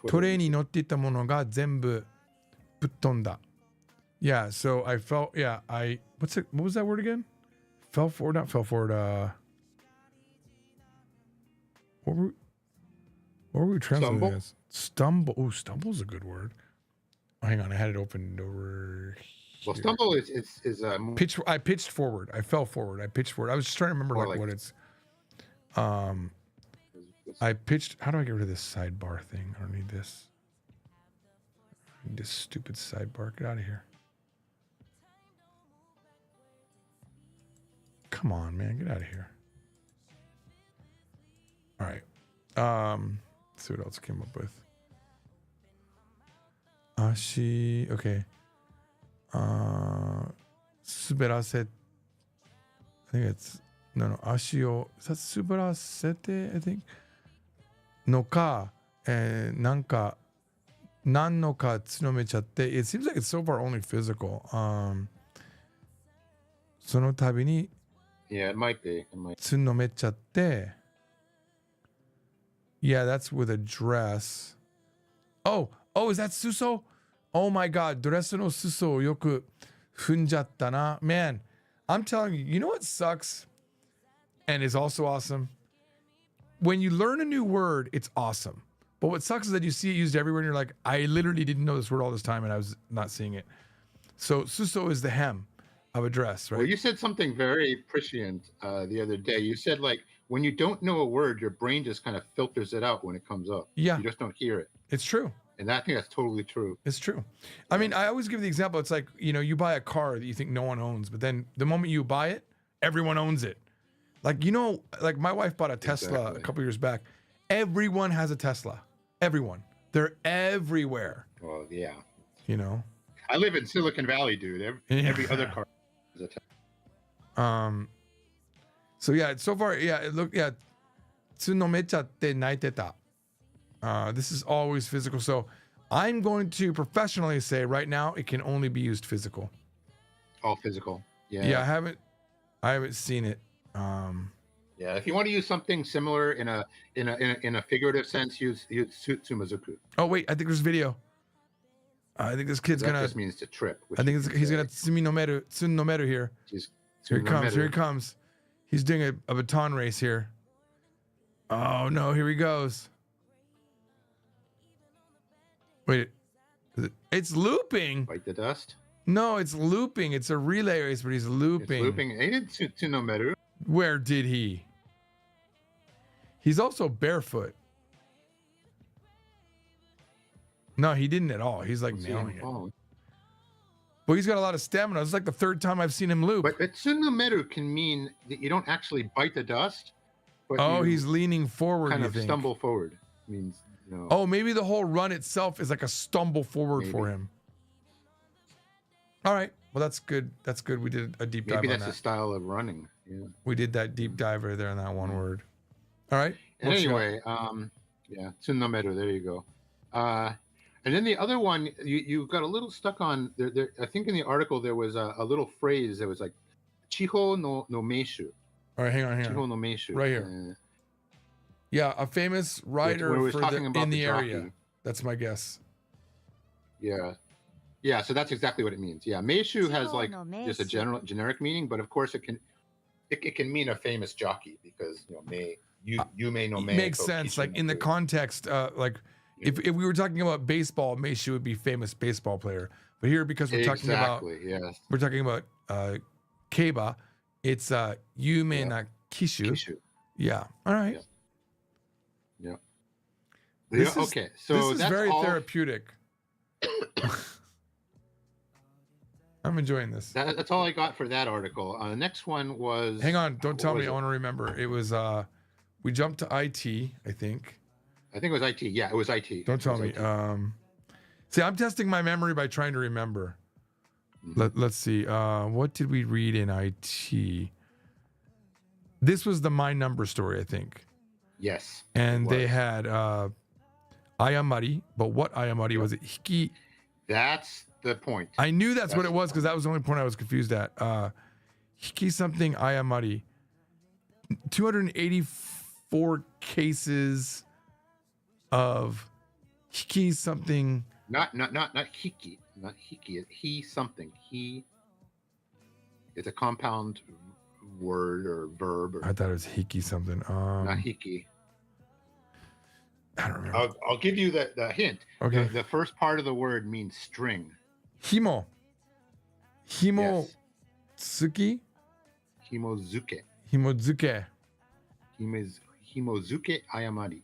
トレーに乗っていたものが全部ぶっ飛んだ。Yeah, so I felt, what was that word again? Not fell forward, what were we translating Stumble? as? Stumble. Oh, stumble's a good word. Oh, hang on, I had it opened over here. Well, stumble is I pitched forward. I fell forward. I pitched forward. I was just trying to remember like what it's, I pitched, how do I get rid of this sidebar thing? I don't need this. I need this stupid sidebar. Get out of here. Come on, man. Get out of here. All right. Let's see what else I came up with. Ashi. Okay. Suberase. I think it's no. Ashi o. Is that suberasete? I think. No ka. Nanka. Nan no ka tsunomechatte. It seems like it's so far only physical. その度に Yeah, it might be. つのめちゃって Yeah, that's with a dress. Oh, is that suso? Oh my god, ドレスの裾をよく踏んじゃったな. Man, I'm telling you, you know what sucks and is also awesome? When you learn a new word, it's awesome. But what sucks is that you see it used everywhere and you're like, I literally didn't know this word all this time and I was not seeing it. So suso is the hem of a dress, right? Well, you said something very prescient the other day. You said like when you don't know a word, your brain just kind of filters it out when it comes up. Yeah. You just don't hear it. It's true. And I think that's totally true. It's true. I mean, I always give the example. It's like, you buy a car that you think no one owns, but then the moment you buy it, everyone owns it. Like, like my wife bought a Tesla a couple years back. Everyone has a Tesla. Everyone. They're everywhere. Well, yeah. I live in Silicon Valley, dude. Every other car is a Tesla. So yeah, so far, it looked, tsunomechatte naiteta. This is always physical. So I'm going to professionally say right now it can only be used physical. All physical. Yeah. Yeah, I haven't seen it. Yeah, if you want to use something similar in a figurative sense, use Tsumazuku. Oh wait, I think there's video. I think this kid's that gonna. Just means to trip. I think he's gonna tsunomeru here. Here he comes. He's doing a baton race here. Oh no, here he goes. Wait, it's looping. Bite the dust? No, it's looping. It's a relay race, but he's looping. It's looping. He didn't Tsunomeru. Where did he? He's also barefoot. No, he didn't at all. He's like nailing it. Well, he's got a lot of stamina. It's like the third time I've seen him loop. But Tsunomeru can mean that you don't actually bite the dust. But he's leaning forward. Kind of stumble forward. Means no. Oh, maybe the whole run itself is like a stumble forward for him. All right. Well, that's good. That's good. We did a deep dive on that. Maybe that's a style of running. Yeah. We did that deep dive right there on that one word. All right. And anyway, Yeah, tsunomeru. There you go. And then the other one, you got a little stuck on there. I think in the article there was a little phrase that was like "chiho no meishu." All right, hang on. Chiho no meishu. Right here. Yeah, a famous writer when it was for talking about in the jockey. area. That's my guess. Yeah. Yeah, so that's exactly what it means. Yeah, meishu has like just a generic meaning, but of course it can mean a famous jockey because you may know me. Makes sense. Like in the context, like if we were talking about baseball, meishu would be famous baseball player. But here, because we're talking about keiba, it's yume na kishu. Yeah. All right. Yeah. Okay. So this is that's very all... therapeutic. I'm enjoying this. That's all I got for that article. The next one was... Hang on. Don't tell me. I want to remember. It was... we jumped to IT, I think. I think it was IT. Yeah, it was IT. Don't tell me. See, I'm testing my memory by trying to remember. Let's see. What did we read in IT? This was the My Number story, I think. Yes. And they had ayamari, but what ayamari was it? Hiki. That's the point. I knew that's what it was because that was the only point I was confused at. Hiki something ayamari. 284 cases of hiki something. Not hiki. Not hiki. He something. He. It's a compound word or verb. I thought it was hiki something. Not hiki. I don't remember. I'll give you the hint. Okay. The first part of the word means string. Himo. Himo. Tsuki. Himozuke. Himozuke. Himozuke ayamari.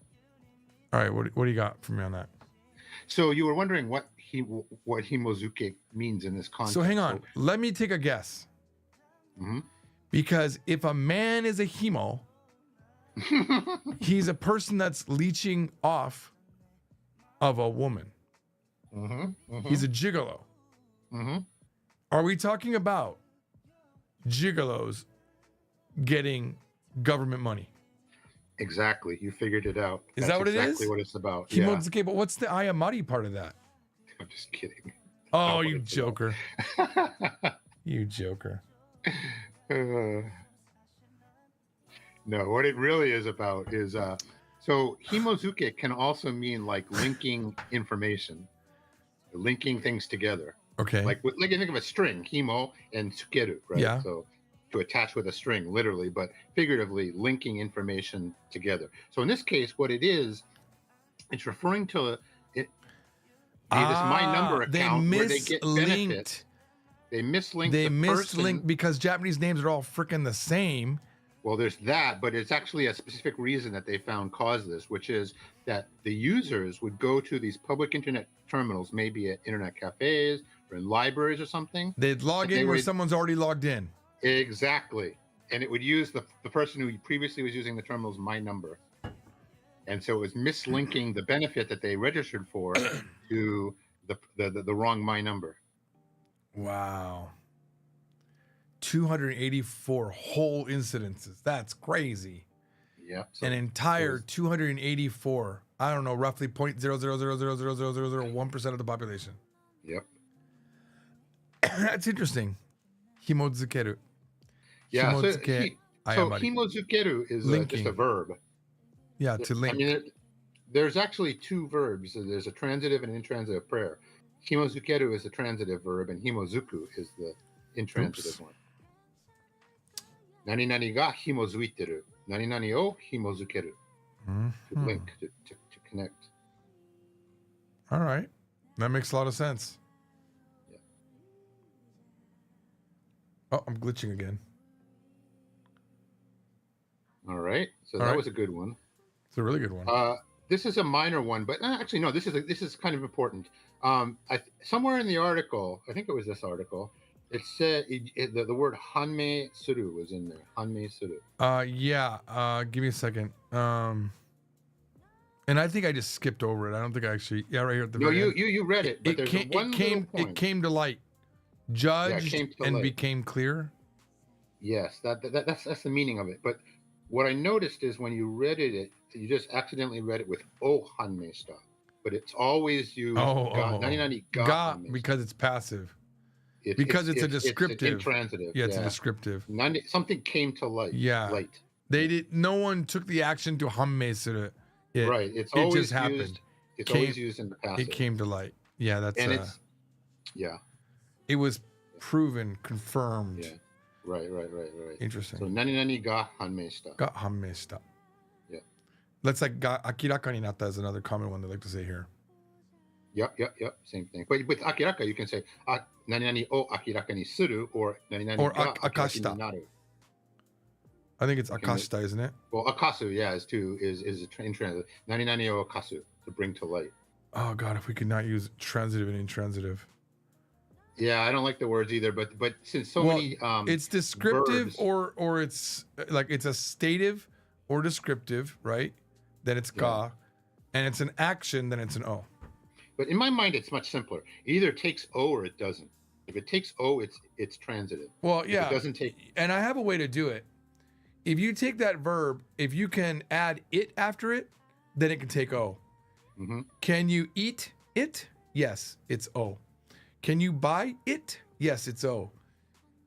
All right. What do you got for me on that? So you were wondering what himozuke means in this context. So hang on. Let me take a guess. Mm-hmm. Because if a man is a himo, he's a person that's leeching off of a woman. Mm-hmm. Mm-hmm. He's a gigolo. Mm-hmm. Are we talking about gigolos getting government money? Exactly. You figured it out. Is that what it is? Exactly what it's about. Himozuke, yeah. But what's the ayamari part of that? I'm just kidding. Oh, you joker. You joker. No, what it really is about is so himozuke can also mean like linking information, linking things together. Okay. Like you think of a string, himo and tsukeru, right? Yeah. So to attach with a string, literally, but figuratively linking information together. So in this case, what it is, it's referring to this My Number account where they get benefits. They mislinked. They mislinked person. Because Japanese names are all freaking the same. Well, there's that, but it's actually a specific reason that they found caused this, which is that the users would go to these public internet terminals, maybe at internet cafes or in libraries or something. They'd log in where someone's already logged in. Exactly. And it would use the person who previously was using the terminal's My Number. And so it was mislinking the benefit that they registered for to the wrong My Number. Wow. 284 whole incidences. That's crazy. Yeah. So an entire 284. I don't know, roughly 0.000000001% of the population. Yep. That's interesting. Himozukeru. Yeah. Himozuke, so himozukeru is just a verb. Yeah, to link. I mean, there's actually two verbs. There's a transitive and intransitive prayer. Himozukeru is the transitive verb, and himozuku is the intransitive one. Nani nani ga himozuiteru. Nani nani o himozukeru. To link, to connect. All right. That makes a lot of sense. Yeah. Oh, I'm glitching again. All right. So that was a good one. It's a really good one. This is a minor one, but actually no. This is kind of important. Somewhere in the article, I think it was this article, it said the word hanmei suru was in there. Hanmei suru. Yeah. Give me a second. And I think I just skipped over it. I don't think I actually. Yeah, right here at the very end. you read it. But it came to light, judged, and became clear. Yes, that's the meaning of it. But what I noticed is when you read it, you just accidentally read it with o hanmeshita, but it's always used nani nani ga Ga hanmeshita. because it's passive. Because it's a descriptive. It's intransitive. Yeah, it's a descriptive. Something came to light. Yeah. Light. No one took the action to hammesuru it. Right. It always just happened. used. It's always used in the passive. It came to light. Yeah, that's it was proven, confirmed. Yeah. Right. Interesting. So nani nani ga hanmeshita. Ga hammeshita. Yeah. Let's like ga akiraka ni natta is another common one they like to say here. Yep. Same thing. But with akiraka, you can say nani nani o akiraka ni suru or nani nani ga akiraka ni naru. I think it's akashita, isn't it? Well, akasu, is a intransitive. Nani nani o akasu, to bring to light. Oh God, if we could not use transitive and intransitive. Yeah, I don't like the words either, but since many it's descriptive verbs, or it's like it's a stative or descriptive, right? Then it's ga, and it's an action, then it's an o. But in my mind, it's much simpler. It either takes o or it doesn't. If it takes o, it's transitive. Well, yeah. If it doesn't take. And I have a way to do it. If you take that verb, if you can add it after it, then it can take o. Mm-hmm. Can you eat it? Yes, it's o. Can you buy it? Yes, it's o.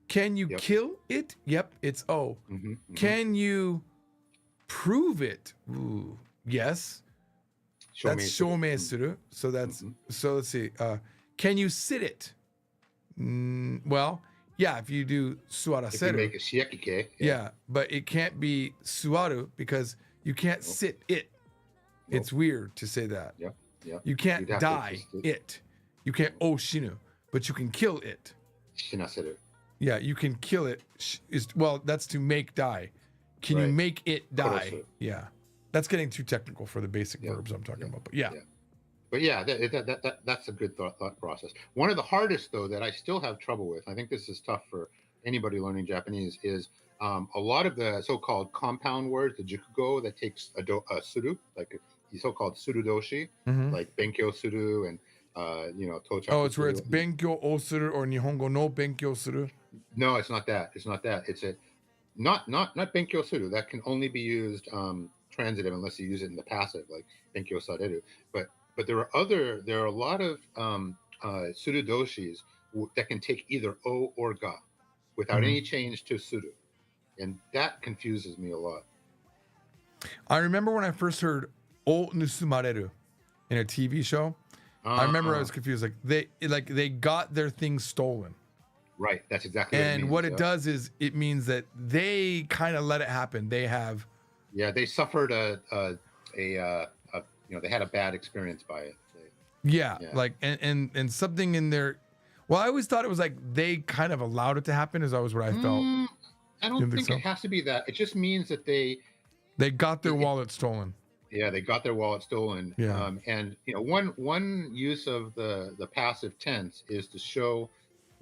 Can you kill it? Yep, it's o. Mm-hmm. Can you prove it? Ooh, yes. That's shomeisuru. So that's so let's see. Can you sit it? Well, yeah, if you do suaraseru. If you make a shiekike. Yeah, but it can't be suaru because you can't sit it. It's weird to say that. Yeah. You can't die it. You can't oshinu, but you can kill it. Shinaseru. Yeah, you can kill it. Well, that's to make die. Can you make it die? Korosu. Yeah. That's getting too technical for the basic verbs I'm talking about. But yeah. But yeah, that's a good thought process. One of the hardest, though, that I still have trouble with, I think this is tough for anybody learning Japanese, is a lot of the so-called compound words, the jukugo that takes a suru, like the so-called surudoshi, like benkyo suru and, tochaku. Oh, it's where it's benkyo o suru or nihongo no benkyo suru? No, it's not that. It's not benkyo suru. That can only be used transitive unless you use it in the passive, like benkyo sareru. But there are a lot of surudoshis that can take either o or ga without any change to suru, and that confuses me a lot. I remember when I first heard o nusumareru in a TV show. I remember I was confused. Like they got their things stolen. Right. That's exactly. And what it does is it means that they kind of let it happen. They have. Yeah, they suffered they had a bad experience by it. Like and something in there. Well, I always thought it was like they kind of allowed it to happen. Is always what I felt. I don't think it has to be that. It just means that they got their wallet stolen. Yeah, they got their wallet stolen. Yeah. And one use of the passive tense is to show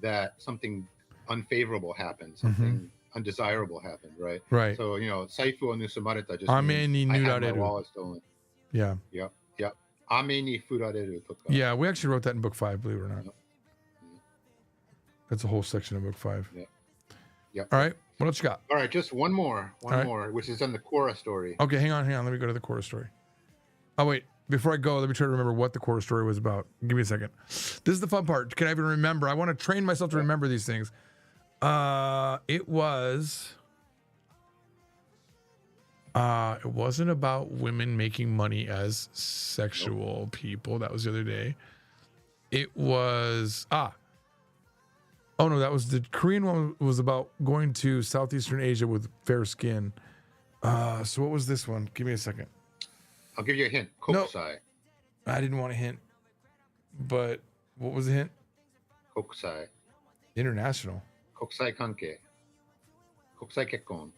that something unfavorable happened, something undesirable happened, right? Right. So saifu o nusumareta just Ame ni means I had my nurareru. wallet stolen. Yeah. Yep. Ame ni furareru toka. Yeah, we actually wrote that in book 5, believe it or not. That's a whole section of book 5. Yep. All right. What else you got? All right, just one more, which is on the Korra story. Okay, hang on. Let me go to the Korra story. Oh, wait. Before I go, let me try to remember what the Korra story was about. Give me a second. This is the fun part. Can I even remember? I want to train myself to remember these things. It wasn't about women making money as sexual people. That was the other day. It was oh no, that was the Korean one. Was about going to Southeastern Asia with fair skin. So what was this one? Give me a second. I'll give you a hint. Kokusai. No, I didn't want a hint. But what was the hint? Kokusai. International. Kokusai kanke. Kokusai kekkon.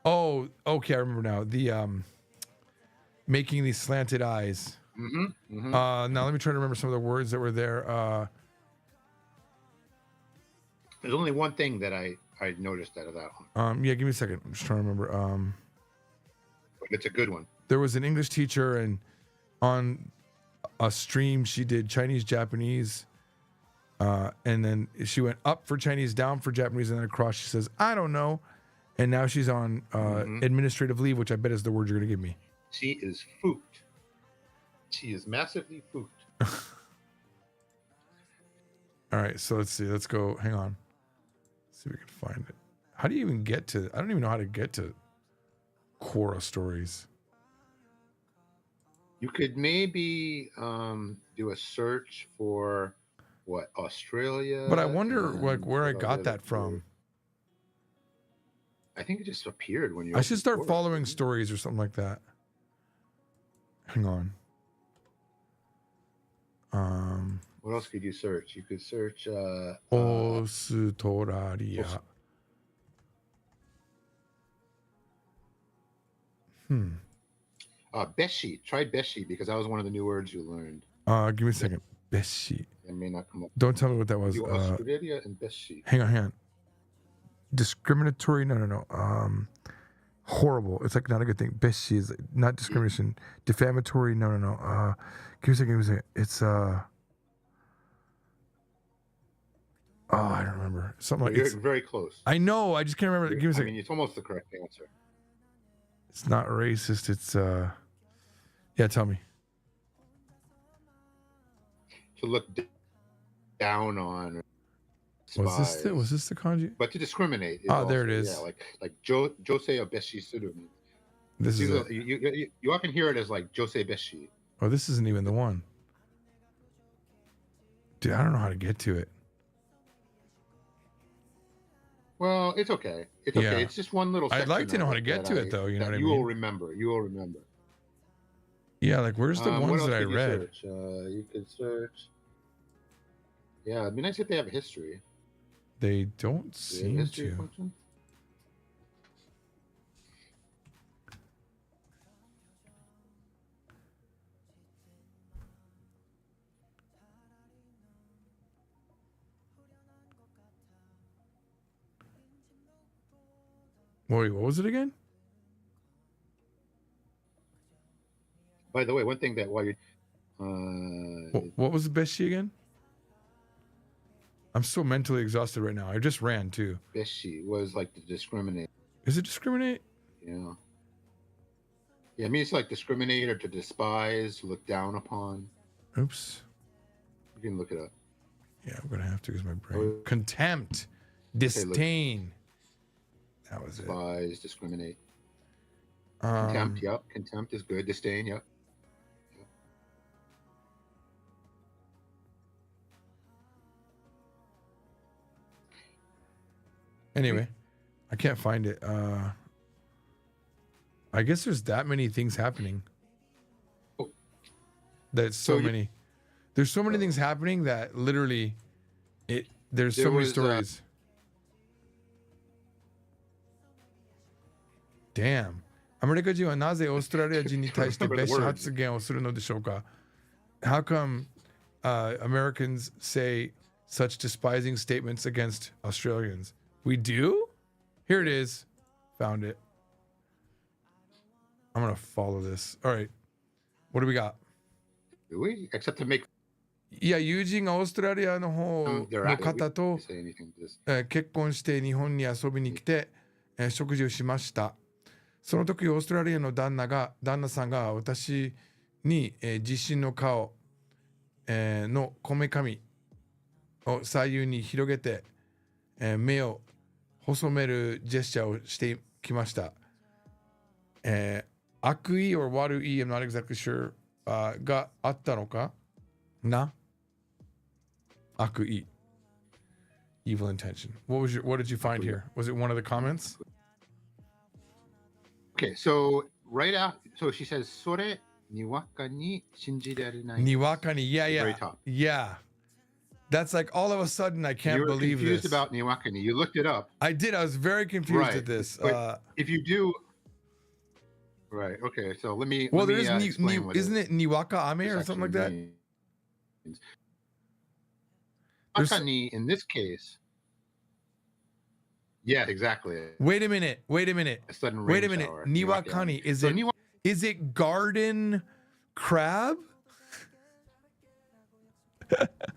Oh, okay, I remember now. The making these slanted eyes. Now let me try to remember some of the words that were there. There's only one thing that I noticed out of that one. Yeah, give me a second. I'm just trying to remember. But it's a good one. There was an English teacher, and on a stream she did Chinese, Japanese, and then she went up for Chinese, down for Japanese, and then across she says, I don't know. and now she's on administrative leave, which I bet is the word you're going to give me. She is fooked. She is massively fooked. All right, so let's see. Let's go. Hang on. Let's see if we can find it. How do you even get to? I don't even know how to get to Quora stories. You could maybe do a search for what Australia. But I wonder and like where I what got other that from. I think it just appeared when you. I should opened start Quora. following stories or something like that. Hang on. What else could you search? You could search. Australia. Beshi. Try Beshi because that was one of the new words you learned. Give me a second. Beshi. It may not come up. Don't tell me what that was. Do Australia and Beshi. Hang on. Discriminatory? No. Horrible. It's like not a good thing. Beshi is not discrimination. Defamatory? No. Give me a second. It's I don't remember. Something like You're it's, very close. I know. I just can't remember. Give me a I second. mean, it's almost the correct answer. It's not racist. It's yeah. Tell me. To look down on. Or Was this the kanji? But to discriminate. Is There it is. Yeah, like Josei Beshi Suru. This is it. You often hear it as like Josei Beshi. Oh, this isn't even the one. Dude, I don't know how to get to it. Well, it's okay. It's okay. Yeah. It's just one little. I'd like to section know of how it to get that to it, though. You know that what I you mean? will remember. You will remember. Yeah, like where's the What ones else that I could you read? search? You could search. Yeah, it'd be nice if they have a history. They don't Do they have a seem history to. function? Wait, what was it again? By the way, one thing that while you, What was the best she again? I'm so mentally exhausted right now. I just ran too. Beshi was like to discriminate. Is it discriminate? Yeah. Yeah, it means like discriminate or to despise, look down upon. Oops. You can look it up. Yeah, I'm gonna have to use my brain. Oh. Contempt, disdain. That was it. Despise, discriminate. Contempt, yep. Contempt is good. Disdain, yep. Anyway, I can't find it. I guess there's that many things happening. Oh. That's so So you- many. There's so many things happening that literally, there's so There many was, stories. Damn. アメリカ人はなぜオーストラリア人に対して Remember 蔑 the 視 words. 発言をするのでしょうか? How come Americans say such despising statements against Australians? We do? Here it is. Found it. I'm going to follow this. All right. What do we got? Do we? Except to make いや、友人がオーストラリアの方 they're の at 方と we say anything to this. 結婚して日本に遊びに来て、食事をしました。その時オーストラリアの旦那さんが私に、自身の顔、のこめかみを左右に広げて、目を細めるジェスチャーをしてきました。悪意 or 悪意 I'm not exactly sure、があったのかな悪意 evil intention. What did you find here? Was it one of the comments? Okay, so right out, so she says, それにわかに信じられない。にわかに yeah, Very yeah. top. Yeah. That's like all of a sudden I can't You were believe confused this. about niwakani. You looked it up. I did. I was very confused Right, at this. but if you do, right? Okay, so let me. Well, let there me, is explain what isn't it niwaka ame this or something like that? actually means. There's- Niwakani in this case. Yeah, exactly. Wait a minute. A sudden rain Wait a minute. shower. Niwakani is So it? Is it garden crab?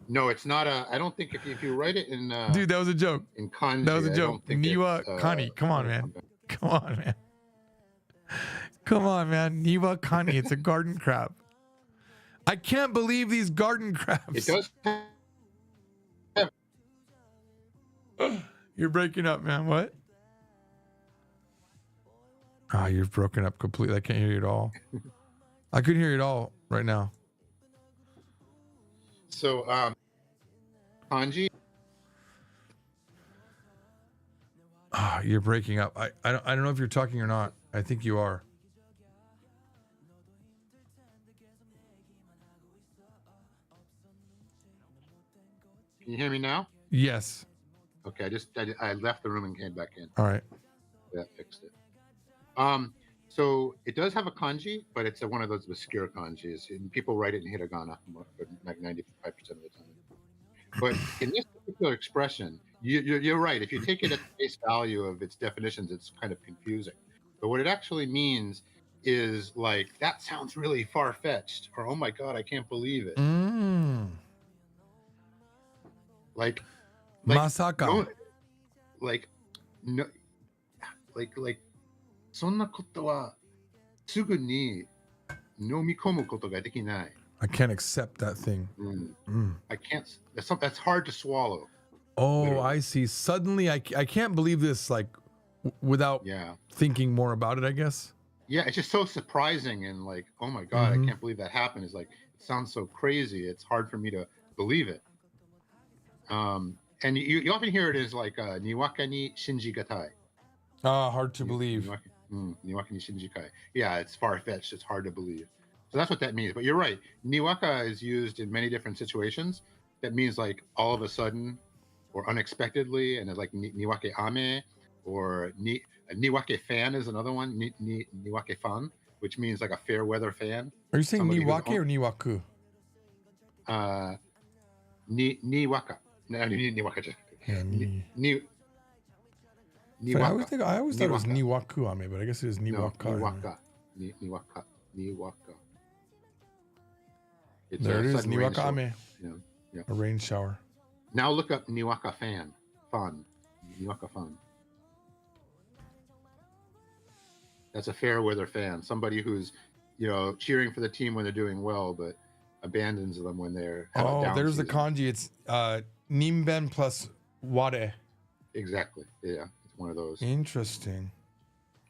No, it's not a. I don't think if you write it in Dude, that was a joke. in kanji, That was a I joke. don't think it's, Niwakani. Come on, man. Come on, man. Come on, man. Niwakani. It's a garden crab. I can't believe these garden crabs. It does. You're breaking up, man. What? Ah, you've broken up completely. I can't hear you at all. I couldn't hear you at all right now. So, kanji. Ah, you're breaking up. I don't know if you're talking or not. I think you are. Can you hear me now? Yes. Okay, I left the room and came back in. All right. That fixed it. So it does have a kanji, but it's one of those obscure kanjis, and people write it in hiragana like 95% of the time. But in this particular expression, you're right. If you take it at face value of its definitions, it's kind of confusing. But what it actually means is like, that sounds really far-fetched, or oh my god, I can't believe it. Like Masaka. no, no, そんなことはすぐに飲み込むことができない。 I can't accept that thing. I can't. That's hard to swallow. Oh, Literally. I see. Suddenly, I can't believe this, like, without thinking more about it, I guess. Yeah, it's just so surprising and like, oh my god, I can't believe that happened. It's like, it sounds so crazy. It's hard for me to believe it. And you often hear it as like niwaka ni shinji gatai. Hard to believe. Niwaka ni shinji kai. Yeah, it's far-fetched. It's hard to believe. So that's what that means. But you're right. Niwaka is used in many different situations. That means like all of a sudden or unexpectedly, and it's like niwake ame, or niwake fan is another one. Niwake fan, which means like a fair weather fan. Are you saying niwake or niwaku? Niwaka. No, niwaka. Yeah, Niwaka. I always thought it was niwaku ame, but I guess it is niwaka. No, niwaka. Niwaka. It's There it is, sudden niwaka rain ame. Yeah. A rain shower. Now look up niwaka fan. Niwaka fan. That's a fair weather fan. Somebody who's, cheering for the team when they're doing well, but abandons them when they're having a down there's season. the kanji. It's nimben plus ware. Exactly. Yeah, it's one of those. Interesting.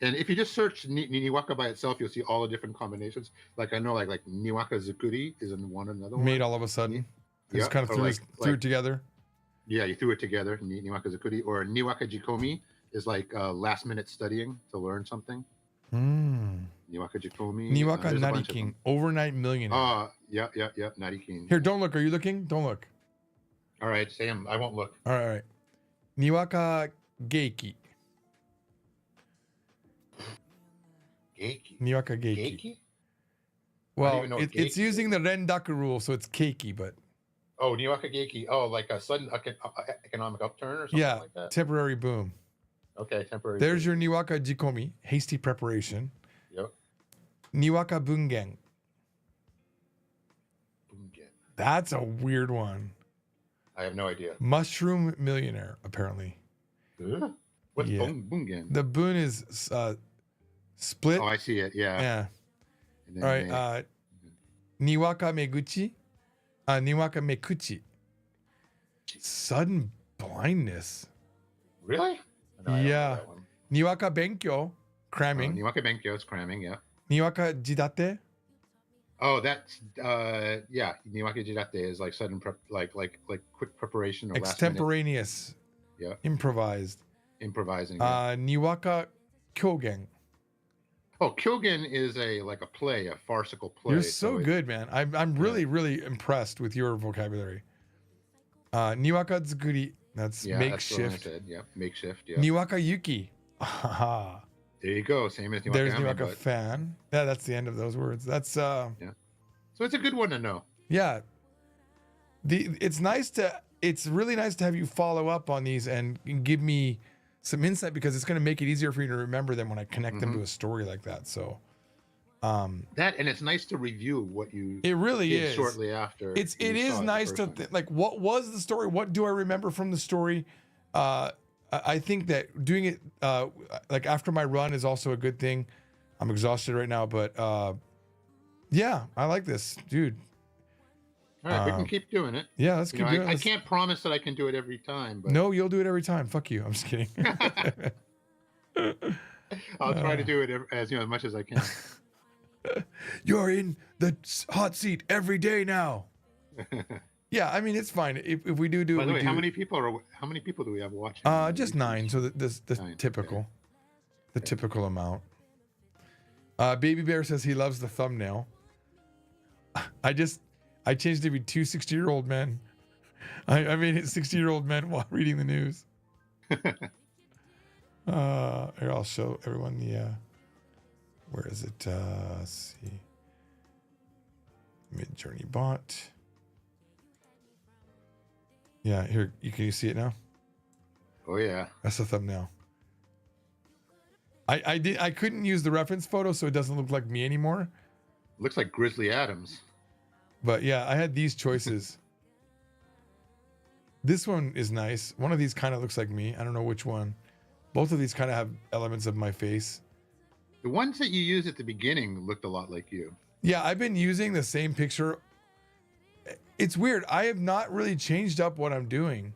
And if you just search niwaka by itself, you'll see all the different combinations. Like I know, like niwaka zukuri is in another one. Made all of a sudden. Just kind of threw it together. Yeah, you threw it together. Niwaka zukuri, or niwaka jikomi is like last minute studying to learn something. Niwaka jikomi. Niwaka narikin, overnight millionaire. Yeah, narikin. Here, don't look. Are you looking? Don't look. All right, Sam, I won't look. All right. Niwaka geiki. Geiki. Niwaka geiki. Geiki? Well, it's it's using the rendaku rule, so it's keiki, but oh, niwaka geiki. Oh, like a sudden economic upturn or something like that. Temporary boom. Okay, temporary. There's your niwaka jikomi, hasty preparation. Yep. Niwaka bungen. Bungen. That's a weird one. I have no idea. Mushroom millionaire, apparently. What's bungen? The bun is split. Oh, I see it. Yeah. All right. Niwaka meguchi. Niwaka mekuchi. Sudden blindness. Really? No, yeah. Niwaka benkyo, cramming. Niwaka benkyo is cramming, yeah. Niwaka jidate. Oh, that's Niwaka jidate is like sudden prep, like quick preparation or extemporaneous. Last minute. Improvising. Yeah. Niwaka kyogen. Oh, kyogen is a play, a farcical play. You're so good, man. I'm really impressed with your vocabulary. Niwaka zukuri. That's makeshift. That's what I said. Yeah, makeshift. Yeah. Niwaka yuki. There you go. Same as niwaka. There's niwaka fan. Yeah, that's the end of those words. That's yeah. So it's a good one to know. Yeah. It's really nice to have you follow up on these and give me some insight, because it's going to make it easier for you to remember them when I connect them to a story like that. So that, and it's nice to review what you it really did is shortly after. It is nice to like, what was the story? What do I remember from the story? I think that doing it like after my run is also a good thing. I'm exhausted right now, but yeah, I like this, dude. All right, we can keep doing it. Yeah, let's keep doing it. I can't promise that I can do it every time, but No, you'll do it every time. Fuck you. I'm just kidding. I'll try to do it as much as I can. You're in the hot seat every day now. Yeah, I mean it's fine if we do By it. the way, how many people do we have watching? Just 9. So the 9, typical, okay. the typical amount. Baby Bear says he loves the thumbnail. I changed it to be 2 60-year-old men. I made it 60-year-old men while reading the news. Here, I'll show everyone the. Where is it? Let's see. Mid-Journey bot. Yeah, here. Can you see it now? Oh yeah. That's the thumbnail. I couldn't use the reference photo, so it doesn't look like me anymore. Looks like Grizzly Adams. But yeah, I had these choices. This one is nice. One of these kind of looks like me. I don't know which one. Both of these kind of have elements of my face. The ones that you used at the beginning looked a lot like you. Yeah, I've been using the same picture. It's weird. I have not really changed up what I'm doing.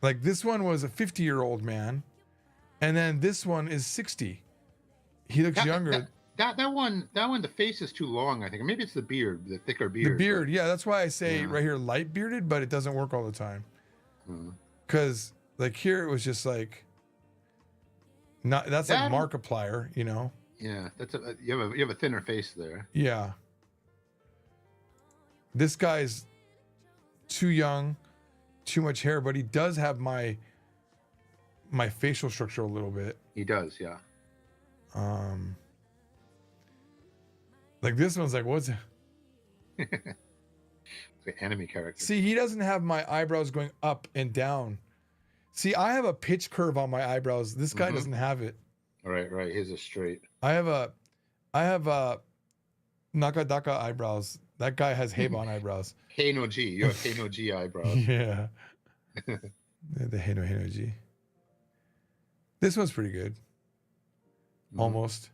Like this one was a 50-year-old man, and then this one is 60. He looks younger. That one, the face is too long, I think. Maybe it's the beard, the thicker beard. The beard, yeah. That's why I say right here light bearded, but it doesn't work all the time. Because like here it was just like not. That's like Markiplier, you know. Yeah, you have a thinner face there. Yeah. This guy's too young, too much hair, but he does have my facial structure a little bit. He does, yeah. Like this one's like, what's it? It's an enemy character. See, he doesn't have my eyebrows going up and down. See, I have a pitch curve on my eyebrows. This guy doesn't have it. Right. His is straight. I have a Nakadaka eyebrows. That guy has Heibon eyebrows. Heino G. You have Heino G eyebrows. Yeah. The Heino G. This one's pretty good. Almost.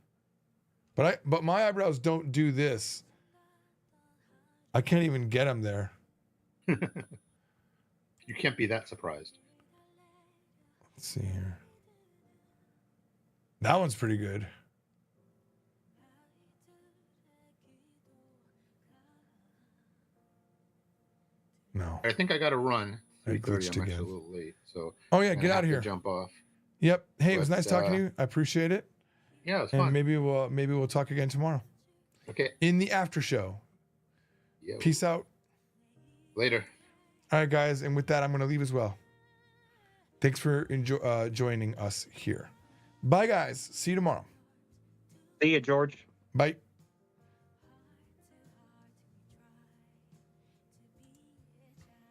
But my eyebrows don't do this. I can't even get them there. You can't be that surprised. Let's see here. That one's pretty good. No. I think I got to run. I 3:30. glitched I'm again. actually a little late, so. Oh yeah, I'm get gonna out of have here. to jump off. Yep. Hey, it was But, nice talking to you. I appreciate it. Yeah, it's And fun. maybe we'll talk again tomorrow Okay. in the after show. Yeah. Peace out. Later. All right, guys, and with that, I'm going to leave as well. Thanks for joining us here. Bye, guys. See you tomorrow. See you, George. Bye.